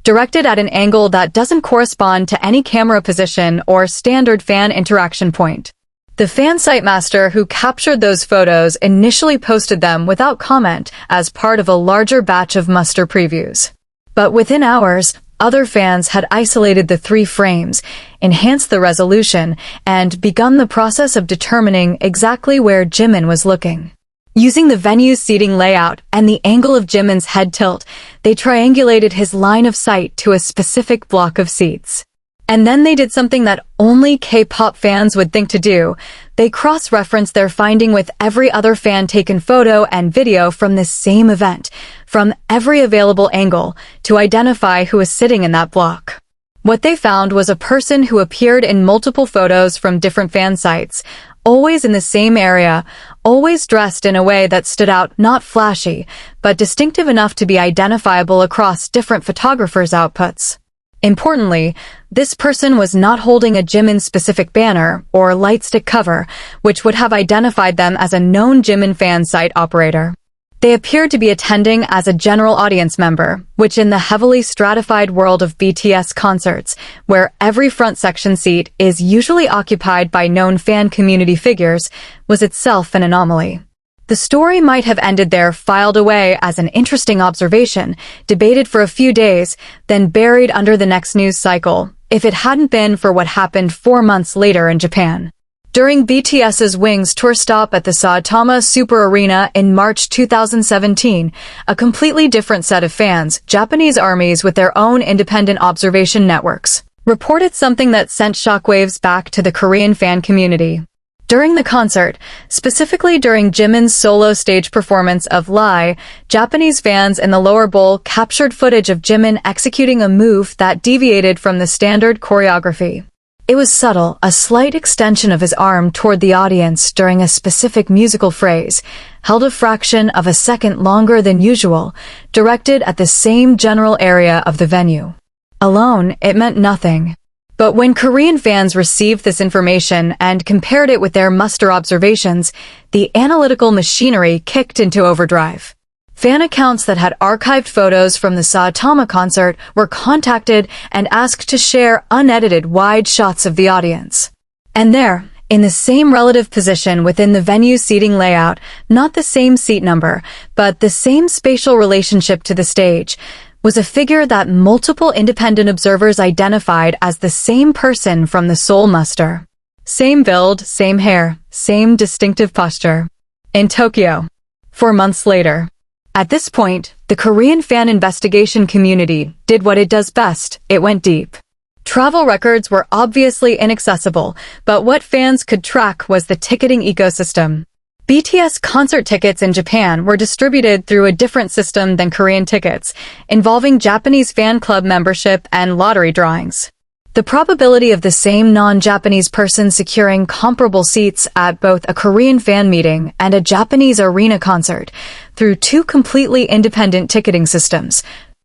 A: directed at an angle that doesn't correspond to any camera position or standard fan interaction point. The fan site master who captured those photos initially posted them without comment as part of a larger batch of muster previews. But within hours, other fans had isolated the 3 frames, enhanced the resolution, and begun the process of determining exactly where Jimin was looking. Using the venue's seating layout and the angle of Jimin's head tilt, they triangulated his line of sight to a specific block of seats. And then they did something that only K-pop fans would think to do. They cross-referenced their finding with every other fan-taken photo and video from this same event, from every available angle, to identify who was sitting in that block. What they found was a person who appeared in multiple photos from different fan sites, always in the same area, always dressed in a way that stood out, not flashy, but distinctive enough to be identifiable across different photographers' outputs. Importantly, this person was not holding a Jimin-specific banner or lightstick cover, which would have identified them as a known Jimin fan site operator. They appeared to be attending as a general audience member, which in the heavily stratified world of BTS concerts, where every front section seat is usually occupied by known fan community figures, was itself an anomaly. The story might have ended there, filed away as an interesting observation, debated for a few days, then buried under the next news cycle, if it hadn't been for what happened 4 months later in Japan. During BTS's Wings tour stop at the Saitama Super Arena in March 2017, a completely different set of fans, Japanese armies with their own independent observation networks, reported something that sent shockwaves back to the Korean fan community. During the concert, specifically during Jimin's solo stage performance of Lie, Japanese fans in the lower bowl captured footage of Jimin executing a move that deviated from the standard choreography. It was subtle, a slight extension of his arm toward the audience during a specific musical phrase, held a fraction of a second longer than usual, directed at the same general area of the venue. Alone, it meant nothing. But when Korean fans received this information and compared it with their muster observations, the analytical machinery kicked into overdrive. Fan accounts that had archived photos from the Saitama concert were contacted and asked to share unedited wide shots of the audience. And there, in the same relative position within the venue's seating layout, not the same seat number, but the same spatial relationship to the stage, was a figure that multiple independent observers identified as the same person from the Seoul muster. Same build, same hair, same distinctive posture. In Tokyo. 4 months later. At this point, the Korean fan investigation community did what it does best. It went deep. Travel records were obviously inaccessible, but what fans could track was the ticketing ecosystem. BTS concert tickets in Japan were distributed through a different system than Korean tickets, involving Japanese fan club membership and lottery drawings. The probability of the same non-Japanese person securing comparable seats at both a Korean fan meeting and a Japanese arena concert through 2 completely independent ticketing systems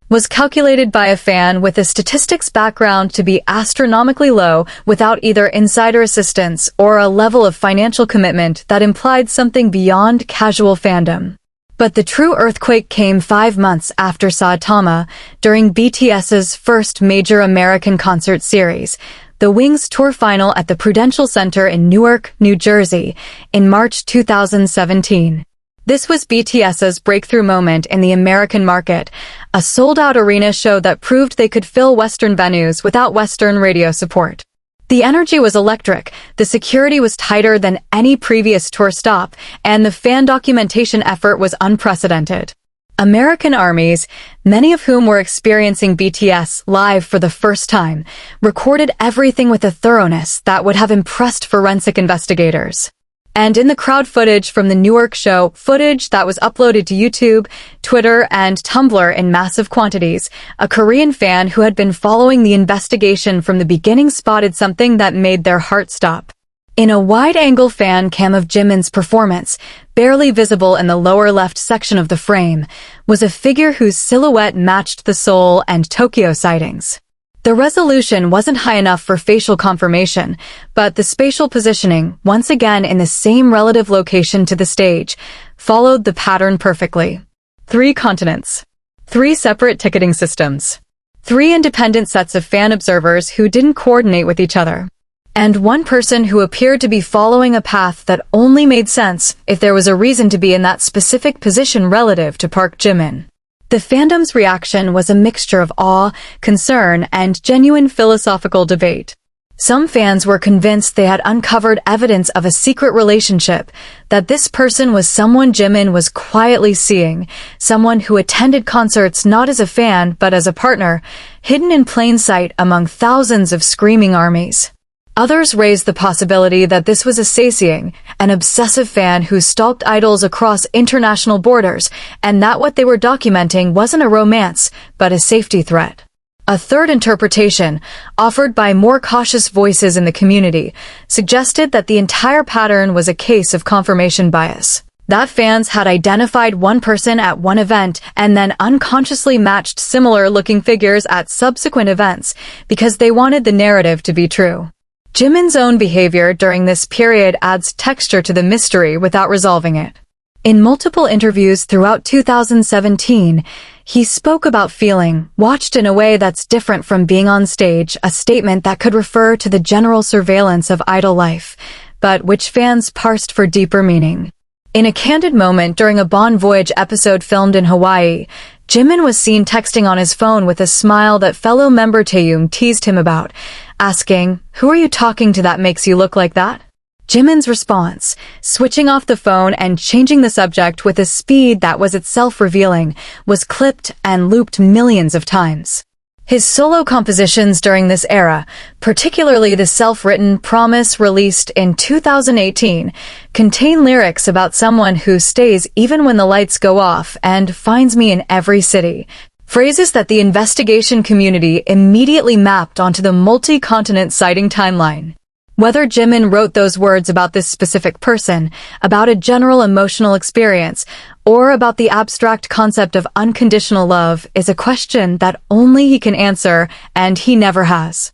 A: was calculated by a fan with a statistics background to be astronomically low, without either insider assistance or a level of financial commitment that implied something beyond casual fandom. But the true earthquake came 5 months after Saitama, during BTS's first major American concert series, the Wings tour final at the Prudential Center in Newark, New Jersey, in March 2017. This was BTS's breakthrough moment in the American market, a sold-out arena show that proved they could fill Western venues without Western radio support. The energy was electric, the security was tighter than any previous tour stop, and the fan documentation effort was unprecedented. American armies, many of whom were experiencing BTS live for the first time, recorded everything with a thoroughness that would have impressed forensic investigators. And in the crowd footage from the Newark show, footage that was uploaded to YouTube, Twitter, and Tumblr in massive quantities, a Korean fan who had been following the investigation from the beginning spotted something that made their heart stop. In a wide-angle fan cam of Jimin's performance, barely visible in the lower left section of the frame, was a figure whose silhouette matched the Seoul and Tokyo sightings. The resolution wasn't high enough for facial confirmation, but the spatial positioning, once again in the same relative location to the stage, followed the pattern perfectly. 3 continents. 3 separate ticketing systems. 3 independent sets of fan observers who didn't coordinate with each other, and 1 person who appeared to be following a path that only made sense if there was a reason to be in that specific position relative to Park Jimin. The fandom's reaction was a mixture of awe, concern, and genuine philosophical debate. Some fans were convinced they had uncovered evidence of a secret relationship, that this person was someone Jimin was quietly seeing, someone who attended concerts not as a fan but as a partner, hidden in plain sight among thousands of screaming armies. Others raised the possibility that this was a Saeseong, an obsessive fan who stalked idols across international borders, and that what they were documenting wasn't a romance, but a safety threat. A third interpretation, offered by more cautious voices in the community, suggested that the entire pattern was a case of confirmation bias. That fans had identified one person at one event and then unconsciously matched similar-looking figures at subsequent events because they wanted the narrative to be true. Jimin's own behavior during this period adds texture to the mystery without resolving it. In multiple interviews throughout 2017, he spoke about feeling watched in a way that's different from being on stage, a statement that could refer to the general surveillance of idol life, but which fans parsed for deeper meaning. In a candid moment during a Bon Voyage episode filmed in Hawaii, Jimin was seen texting on his phone with a smile that fellow member Taehyung teased him about, asking, "Who are you talking to that makes you look like that?" Jimin's response, switching off the phone and changing the subject with a speed that was itself revealing, was clipped and looped millions of times. His solo compositions during this era, particularly the self-written Promise released in 2018, contain lyrics about someone who stays even when the lights go off and finds me in every city. Phrases that the investigation community immediately mapped onto the multi-continent sighting timeline. Whether Jimin wrote those words about this specific person, about a general emotional experience, or about the abstract concept of unconditional love is a question that only he can answer, and he never has.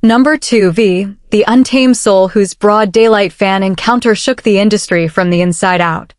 A: Number 2. V, the untamed soul whose broad daylight fan encounter shook the industry from the inside out.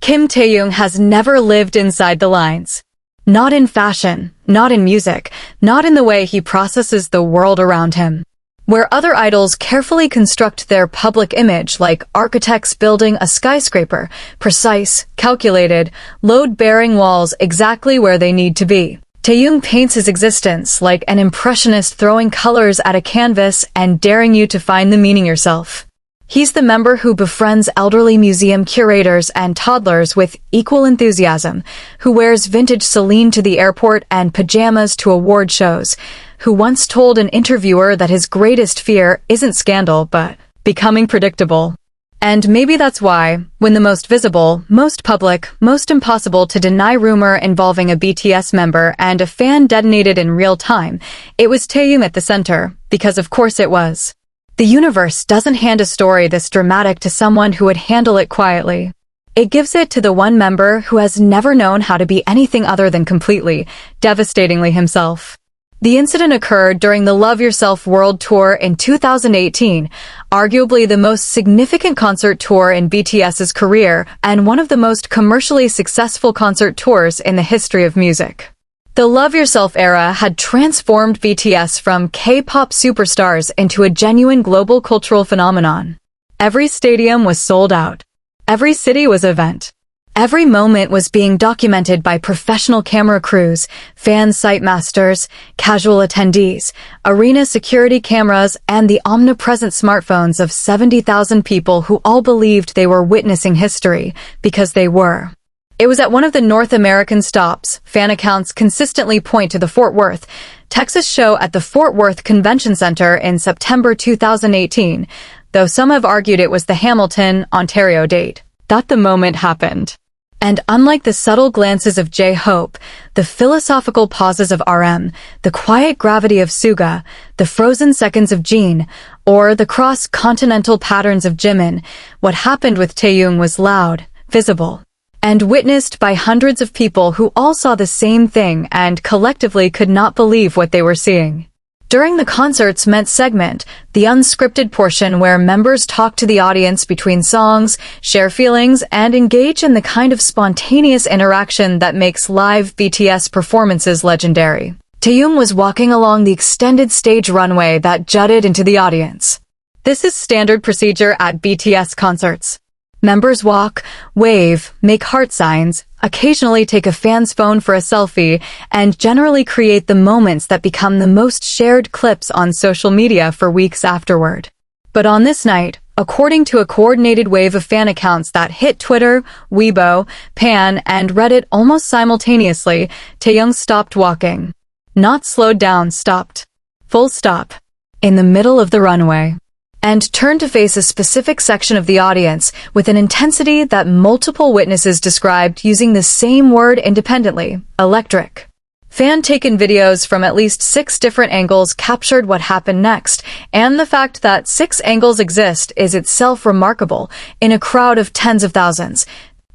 A: Kim Taehyung has never lived inside the lines. Not in fashion, not in music, not in the way he processes the world around him. Where other idols carefully construct their public image like architects building a skyscraper, precise, calculated, load-bearing walls exactly where they need to be. Taehyung paints his existence like an impressionist throwing colors at a canvas and daring you to find the meaning yourself. He's the member who befriends elderly museum curators and toddlers with equal enthusiasm, who wears vintage Celine to the airport and pajamas to award shows, who once told an interviewer that his greatest fear isn't scandal but becoming predictable. And maybe that's why, when the most visible, most public, most impossible to deny rumor involving a BTS member and a fan detonated in real time, it was Taehyung at the center, because of course it was. The universe doesn't hand a story this dramatic to someone who would handle it quietly. It gives it to the one member who has never known how to be anything other than completely, devastatingly himself. The incident occurred during the Love Yourself World Tour in 2018, arguably the most significant concert tour in BTS's career and one of the most commercially successful concert tours in the history of music. The Love Yourself era had transformed BTS from K-pop superstars into a genuine global cultural phenomenon. Every stadium was sold out. Every city was an event. Every moment was being documented by professional camera crews, fan site masters, casual attendees, arena security cameras, and the omnipresent smartphones of 70,000 people who all believed they were witnessing history, because they were. It was at one of the North American stops. Fan accounts consistently point to the Fort Worth, Texas show at the Fort Worth Convention Center in September 2018, though some have argued it was the Hamilton, Ontario date that the moment happened. And unlike the subtle glances of J-Hope, the philosophical pauses of RM, the quiet gravity of Suga, the frozen seconds of Jin, or the cross-continental patterns of Jimin, what happened with Taehyung was loud, visible, and witnessed by hundreds of people who all saw the same thing and collectively could not believe what they were seeing. During the concert's meant segment, the unscripted portion where members talk to the audience between songs, share feelings, and engage in the kind of spontaneous interaction that makes live BTS performances legendary, Taehyung was walking along the extended stage runway that jutted into the audience. This is standard procedure at BTS concerts. Members walk, wave, make heart signs, occasionally take a fan's phone for a selfie, and generally create the moments that become the most shared clips on social media for weeks afterward. But on this night, according to a coordinated wave of fan accounts that hit Twitter, Weibo, Pan, and Reddit almost simultaneously, Taehyung stopped walking. Not slowed down, stopped. Full stop. In the middle of the runway. And turned to face a specific section of the audience with an intensity that multiple witnesses described using the same word independently: electric. Fan-taken videos from at least 6 different angles captured what happened next, and the fact that 6 angles exist is itself remarkable in a crowd of tens of thousands.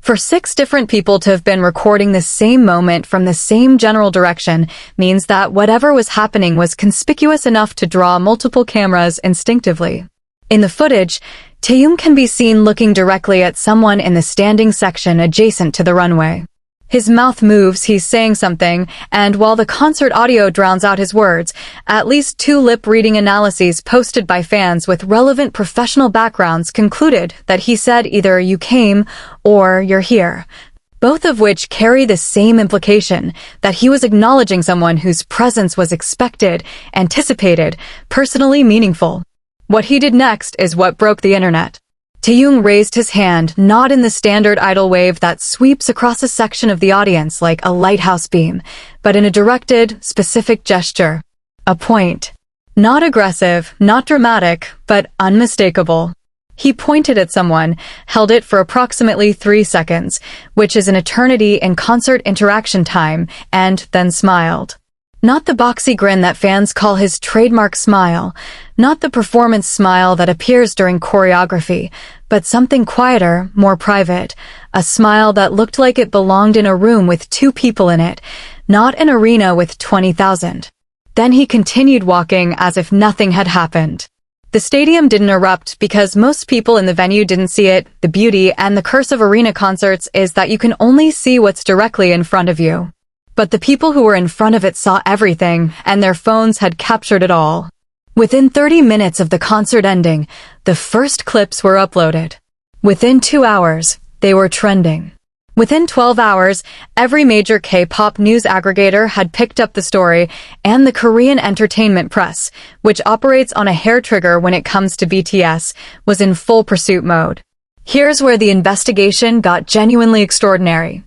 A: For 6 different people to have been recording the same moment from the same general direction means that whatever was happening was conspicuous enough to draw multiple cameras instinctively. In the footage, Taehyung can be seen looking directly at someone in the standing section adjacent to the runway. His mouth moves, he's saying something, and while the concert audio drowns out his words, at least 2 lip-reading analyses posted by fans with relevant professional backgrounds concluded that he said either "you came" or "you're here," both of which carry the same implication, that he was acknowledging someone whose presence was expected, anticipated, personally meaningful. What he did next is what broke the internet. Taehyung raised his hand, not in the standard idol wave that sweeps across a section of the audience like a lighthouse beam, but in a directed, specific gesture. A point. Not aggressive, not dramatic, but unmistakable. He pointed at someone, held it for approximately 3 seconds, which is an eternity in concert interaction time, and then smiled. Not the boxy grin that fans call his trademark smile, not the performance smile that appears during choreography, but something quieter, more private, a smile that looked like it belonged in a room with 2 people in it, not an arena with 20,000. Then he continued walking as if nothing had happened. The stadium didn't erupt because most people in the venue didn't see it. The beauty and the curse of arena concerts is that you can only see what's directly in front of you. But the people who were in front of it saw everything, and their phones had captured it all. Within 30 minutes of the concert ending, the first clips were uploaded. Within 2 hours, they were trending. Within 12 hours, every major K-pop news aggregator had picked up the story, and the Korean entertainment press, which operates on a hair trigger when it comes to BTS, was in full pursuit mode. Here's where the investigation got genuinely extraordinary.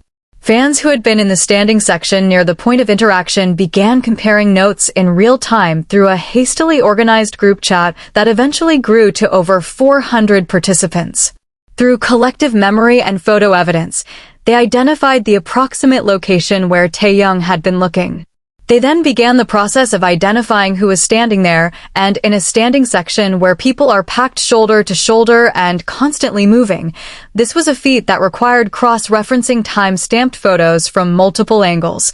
A: Fans who had been in the standing section near the point of interaction began comparing notes in real time through a hastily organized group chat that eventually grew to over 400 participants. Through collective memory and photo evidence, they identified the approximate location where Taehyung had been looking. They then began the process of identifying who was standing there, and in a standing section where people are packed shoulder to shoulder and constantly moving. This was a feat that required cross-referencing time-stamped photos from multiple angles,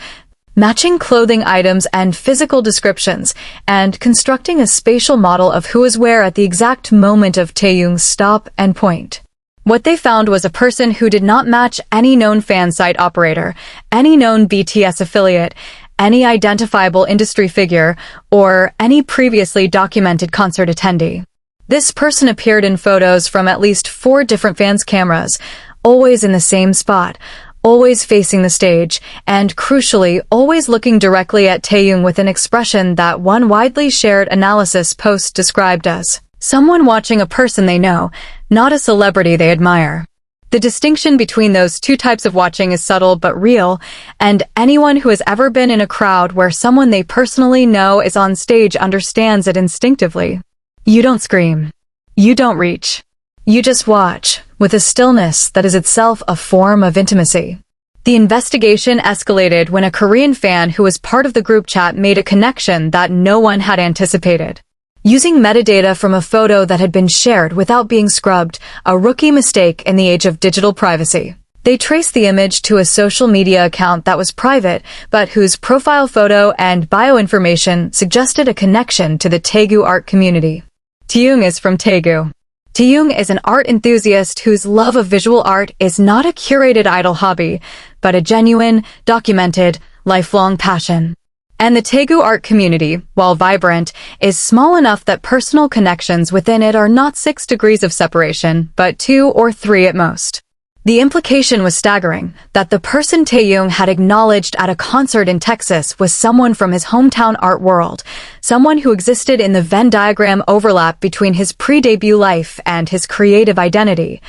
A: matching clothing items and physical descriptions, and constructing a spatial model of who was where at the exact moment of Taehyung's stop and point. What they found was a person who did not match any known fan site operator, any known BTS affiliate, any identifiable industry figure, or any previously documented concert attendee. This person appeared in photos from at least 4 different fans' cameras, always in the same spot, always facing the stage, and crucially, always looking directly at Taehyung with an expression that one widely shared analysis post described as someone watching a person they know, not a celebrity they admire. The distinction between those 2 types of watching is subtle but real, and anyone who has ever been in a crowd where someone they personally know is on stage understands it instinctively. You don't scream. You don't reach. You just watch, with a stillness that is itself a form of intimacy. The investigation escalated when a Korean fan who was part of the group chat made a connection that no one had anticipated. Using metadata from a photo that had been shared without being scrubbed, a rookie mistake in the age of digital privacy. They traced the image to a social media account that was private, but whose profile photo and bio information suggested a connection to the Daegu art community. Taehyung is from Daegu. Taehyung is an art enthusiast whose love of visual art is not a curated idol hobby, but a genuine, documented, lifelong passion. And the Taegu art community, while vibrant, is small enough that personal connections within it are not 6 degrees of separation, but 2 or 3 at most. The implication was staggering, that the person Taehyung had acknowledged at a concert in Texas was someone from his hometown art world, someone who existed in the Venn diagram overlap between his pre-debut life and his creative identity.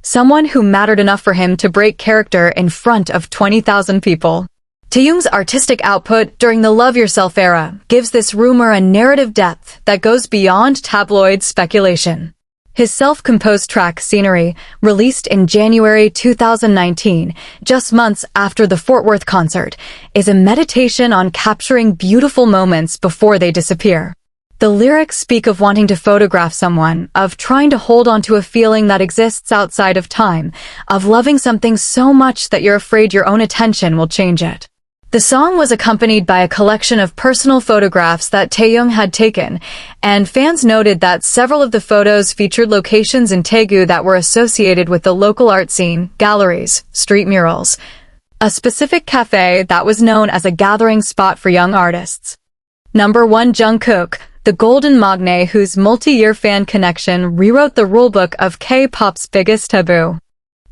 A: Someone who mattered enough for him to break character in front of 20,000 people. Taehyung's artistic output during the Love Yourself era gives this rumor a narrative depth that goes beyond tabloid speculation. His self-composed track Scenery, released in January 2019, just months after the Fort Worth concert, is a meditation on capturing beautiful moments before they disappear. The lyrics speak of wanting to photograph someone, of trying to hold on to a feeling that exists outside of time, of loving something so much that you're afraid your own attention will change it. The song was accompanied by a collection of personal photographs that Taehyung had taken, and fans noted that several of the photos featured locations in Daegu that were associated with the local art scene, galleries, street murals, a specific cafe that was known as a gathering spot for young artists. Number 1. Jungkook, the golden magne whose multi-year fan connection rewrote the rulebook of K-pop's biggest taboo.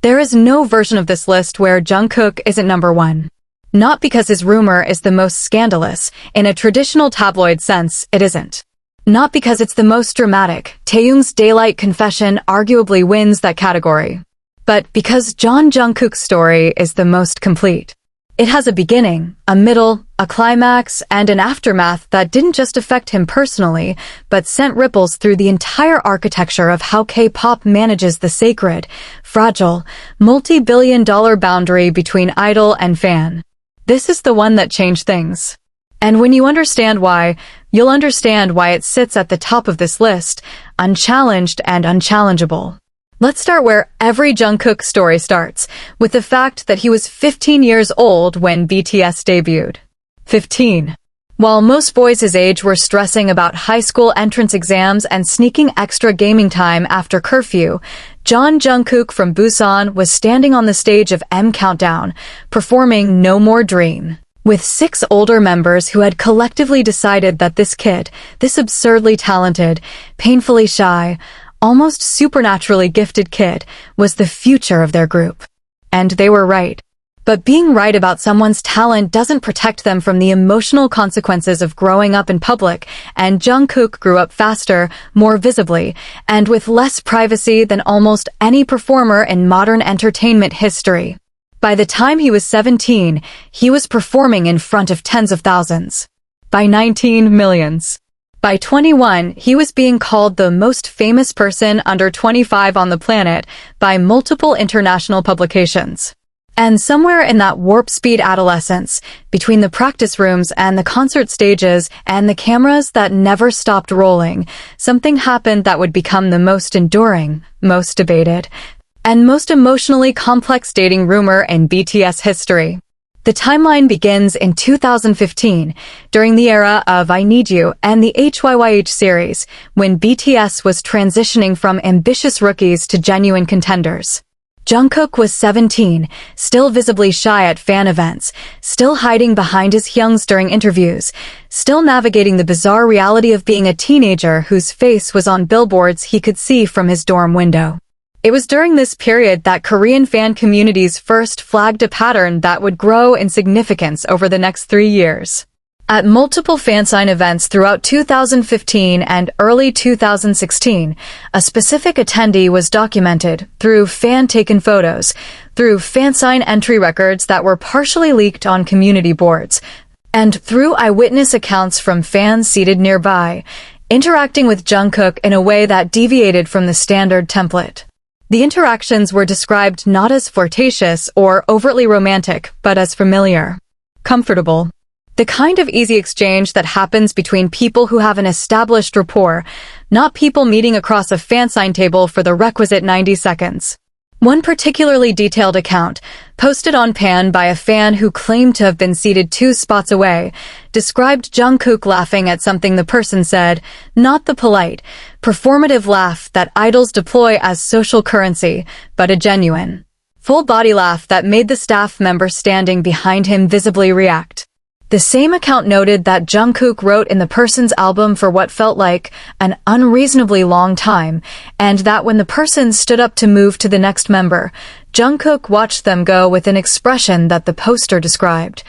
A: There is no version of this list where Jungkook isn't number 1. Not because his rumor is the most scandalous, in a traditional tabloid sense, it isn't. Not because it's the most dramatic, Taehyung's Daylight Confession arguably wins that category. But because Jungkook's story is the most complete. It has a beginning, a middle, a climax, and an aftermath that didn't just affect him personally, but sent ripples through the entire architecture of how K-pop manages the sacred, fragile, multi-billion-dollar boundary between idol and fan. This is the one that changed things. And when you understand why, you'll understand why it sits at the top of this list, unchallenged and unchallengeable. Let's start where every Jungkook story starts, with the fact that he was 15 years old when BTS debuted. 15. While most boys his age were stressing about high school entrance exams and sneaking extra gaming time after curfew, Jungkook from Busan was standing on the stage of M Countdown, performing No More Dream, with 6 older members who had collectively decided that this kid, this absurdly talented, painfully shy, almost supernaturally gifted kid, was the future of their group. And they were right. But being right about someone's talent doesn't protect them from the emotional consequences of growing up in public, and Jungkook grew up faster, more visibly, and with less privacy than almost any performer in modern entertainment history. By the time he was 17, he was performing in front of tens of thousands. By 19, millions. By 21, he was being called the most famous person under 25 on the planet by multiple international publications. And somewhere in that warp-speed adolescence, between the practice rooms and the concert stages and the cameras that never stopped rolling, something happened that would become the most enduring, most debated, and most emotionally complex dating rumor in BTS history. The timeline begins in 2015, during the era of I Need You and the HYBE series, when BTS was transitioning from ambitious rookies to genuine contenders. Jungkook was 17, still visibly shy at fan events, still hiding behind his hyungs during interviews, still navigating the bizarre reality of being a teenager whose face was on billboards he could see from his dorm window. It was during this period that Korean fan communities first flagged a pattern that would grow in significance over the next 3 years. At multiple Fansign events throughout 2015 and early 2016, a specific attendee was documented through fan-taken photos, through Fansign entry records that were partially leaked on community boards, and through eyewitness accounts from fans seated nearby, interacting with Jungkook in a way that deviated from the standard template. The interactions were described not as flirtatious or overtly romantic, but as familiar, comfortable. The kind of easy exchange that happens between people who have an established rapport, not people meeting across a Fansign table for the requisite 90 seconds. One particularly detailed account, posted on Pan by a fan who claimed to have been seated 2 spots away, described Jungkook laughing at something the person said, not the polite, performative laugh that idols deploy as social currency, but a genuine, full-body laugh that made the staff member standing behind him visibly react. The same account noted that Jungkook wrote in the person's album for what felt like an unreasonably long time, and that when the person stood up to move to the next member, Jungkook watched them go with an expression that the poster described,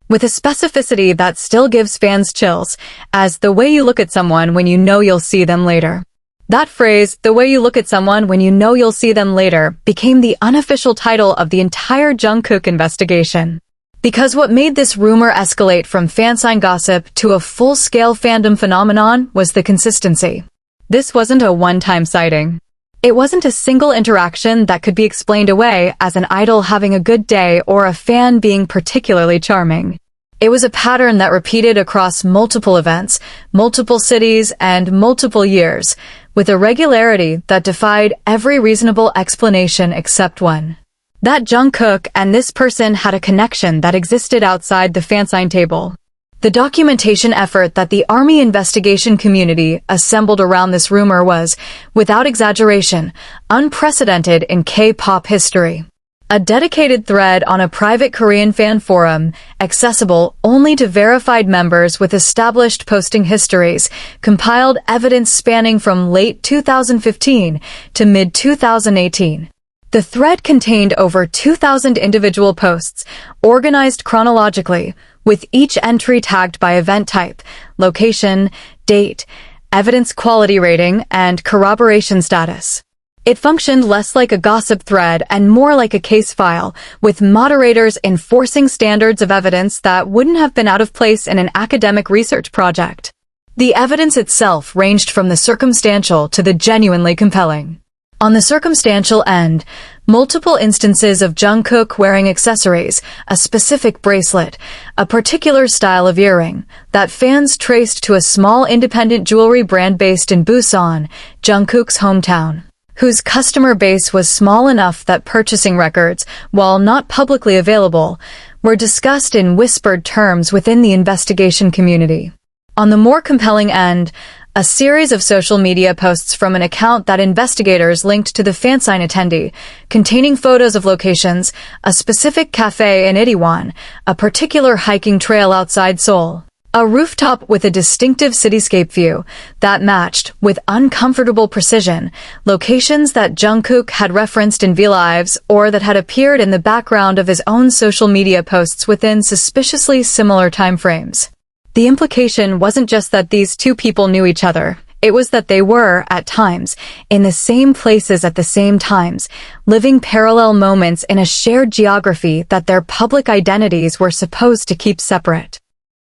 A: with a specificity that still gives fans chills, as the way you look at someone when you know you'll see them later. That phrase, the way you look at someone when you know you'll see them later, became the unofficial title of the entire Jungkook investigation. Because what made this rumor escalate from Fansign gossip to a full-scale fandom phenomenon was the consistency. This wasn't a one-time sighting. It wasn't a single interaction that could be explained away as an idol having a good day or a fan being particularly charming. It was a pattern that repeated across multiple events, multiple cities, and multiple years, with a regularity that defied every reasonable explanation except one. That Jungkook and this person had a connection that existed outside the Fansign table. The documentation effort that the ARMY investigation community assembled around this rumor was, without exaggeration, unprecedented in K-pop history. A dedicated thread on a private Korean fan forum, accessible only to verified members with established posting histories, compiled evidence spanning from late 2015 to mid-2018. The thread contained over 2,000 individual posts, organized chronologically, with each entry tagged by event type, location, date, evidence quality rating, and corroboration status. It functioned less like a gossip thread and more like a case file, with moderators enforcing standards of evidence that wouldn't have been out of place in an academic research project. The evidence itself ranged from the circumstantial to the genuinely compelling. On the circumstantial end, multiple instances of Jungkook wearing accessories, a specific bracelet, a particular style of earring, that fans traced to a small independent jewelry brand based in Busan, Jungkook's hometown, whose customer base was small enough that purchasing records, while not publicly available, were discussed in whispered terms within the investigation community. On the more compelling end, a series of social media posts from an account that investigators linked to the Fansign attendee, containing photos of locations, a specific cafe in Itaewon, a particular hiking trail outside Seoul, a rooftop with a distinctive cityscape view that matched, with uncomfortable precision, locations that Jungkook had referenced in V-Lives or that had appeared in the background of his own social media posts within suspiciously similar timeframes. The implication wasn't just that these two people knew each other. It was that they were, at times, in the same places at the same times, living parallel moments in a shared geography that their public identities were supposed to keep separate.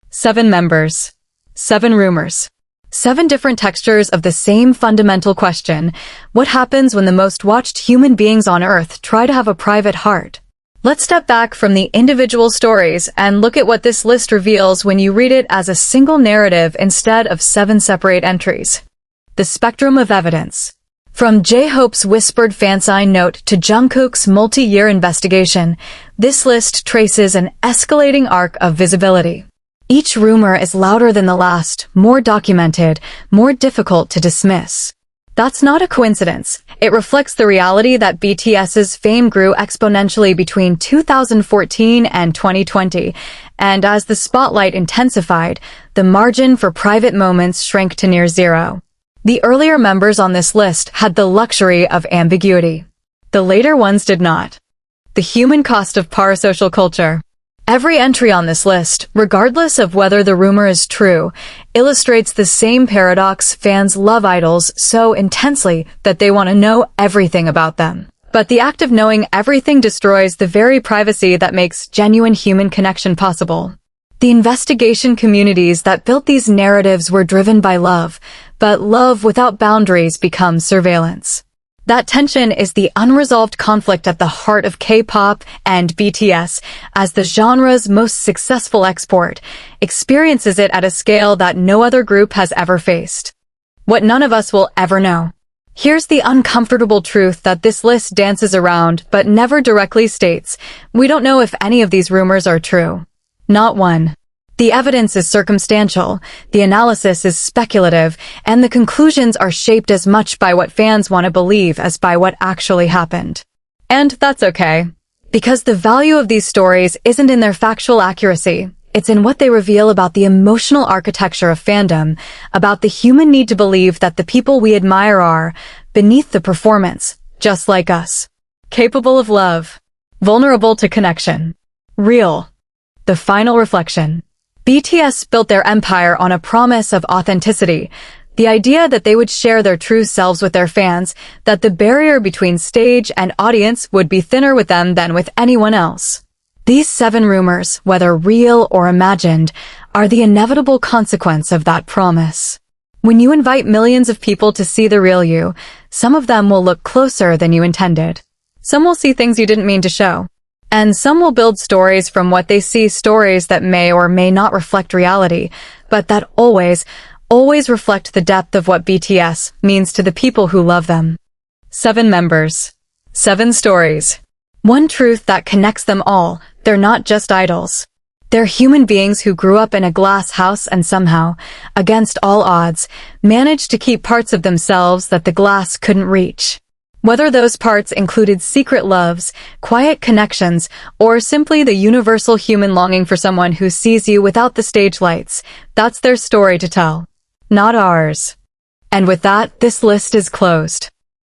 A: 7 members. 7 rumors. 7 different textures of the same fundamental question. What happens when the most watched human beings on Earth try to have a private heart? Let's step back from the individual stories and look at what this list reveals when you read it as a single narrative instead of 7 separate entries. The spectrum of evidence. From J-Hope's whispered Fansign note to Jungkook's multi-year investigation, this list traces an escalating arc of visibility. Each rumor is louder than the last, more documented, more difficult to dismiss. That's not a coincidence. It reflects the reality that BTS's fame grew exponentially between 2014 and 2020, and as the spotlight intensified, the margin for private moments shrank to near zero. The earlier members on this list had the luxury of ambiguity. The later ones did not. The human cost of parasocial culture. Every entry on this list, regardless of whether the rumor is true, illustrates the same paradox: fans love idols so intensely that they want to know everything about them. But the act of knowing everything destroys the very privacy that makes genuine human connection possible. The investigation communities that built these narratives were driven by love, but love without boundaries becomes surveillance. That tension is the unresolved conflict at the heart of K-pop and BTS, as the genre's most successful export, experiences it at a scale that no other group has ever faced. What none of us will ever know. Here's the uncomfortable truth that this list dances around but never directly states: we don't know if any of these rumors are true. Not one. The evidence is circumstantial, the analysis is speculative, and the conclusions are shaped as much by what fans want to believe as by what actually happened. And that's okay. Because the value of these stories isn't in their factual accuracy, It's in what they reveal about the emotional architecture of fandom, about the human need to believe that the people we admire are, beneath the performance, just like us. Capable of love. Vulnerable to connection. Real. The final reflection. BTS built their empire on a promise of authenticity, the idea that they would share their true selves with their fans, that the barrier between stage and audience would be thinner with them than with anyone else. These 7 rumors, whether real or imagined, are the inevitable consequence of that promise. When you invite millions of people to see the real you, some of them will look closer than you intended. Some will see things you didn't mean to show. And some will build stories from what they see, stories that may or may not reflect reality, but that always reflect the depth of what BTS means to the people who love them. 7 members. 7 stories. One truth that connects them all: they're not just idols. They're human beings who grew up in a glass house and somehow, against all odds, managed to keep parts of themselves that the glass couldn't reach. Whether those parts included secret loves, quiet connections, or simply the universal human longing for someone who sees you without the stage lights, that's their story to tell. Not ours. And with that, this list is closed.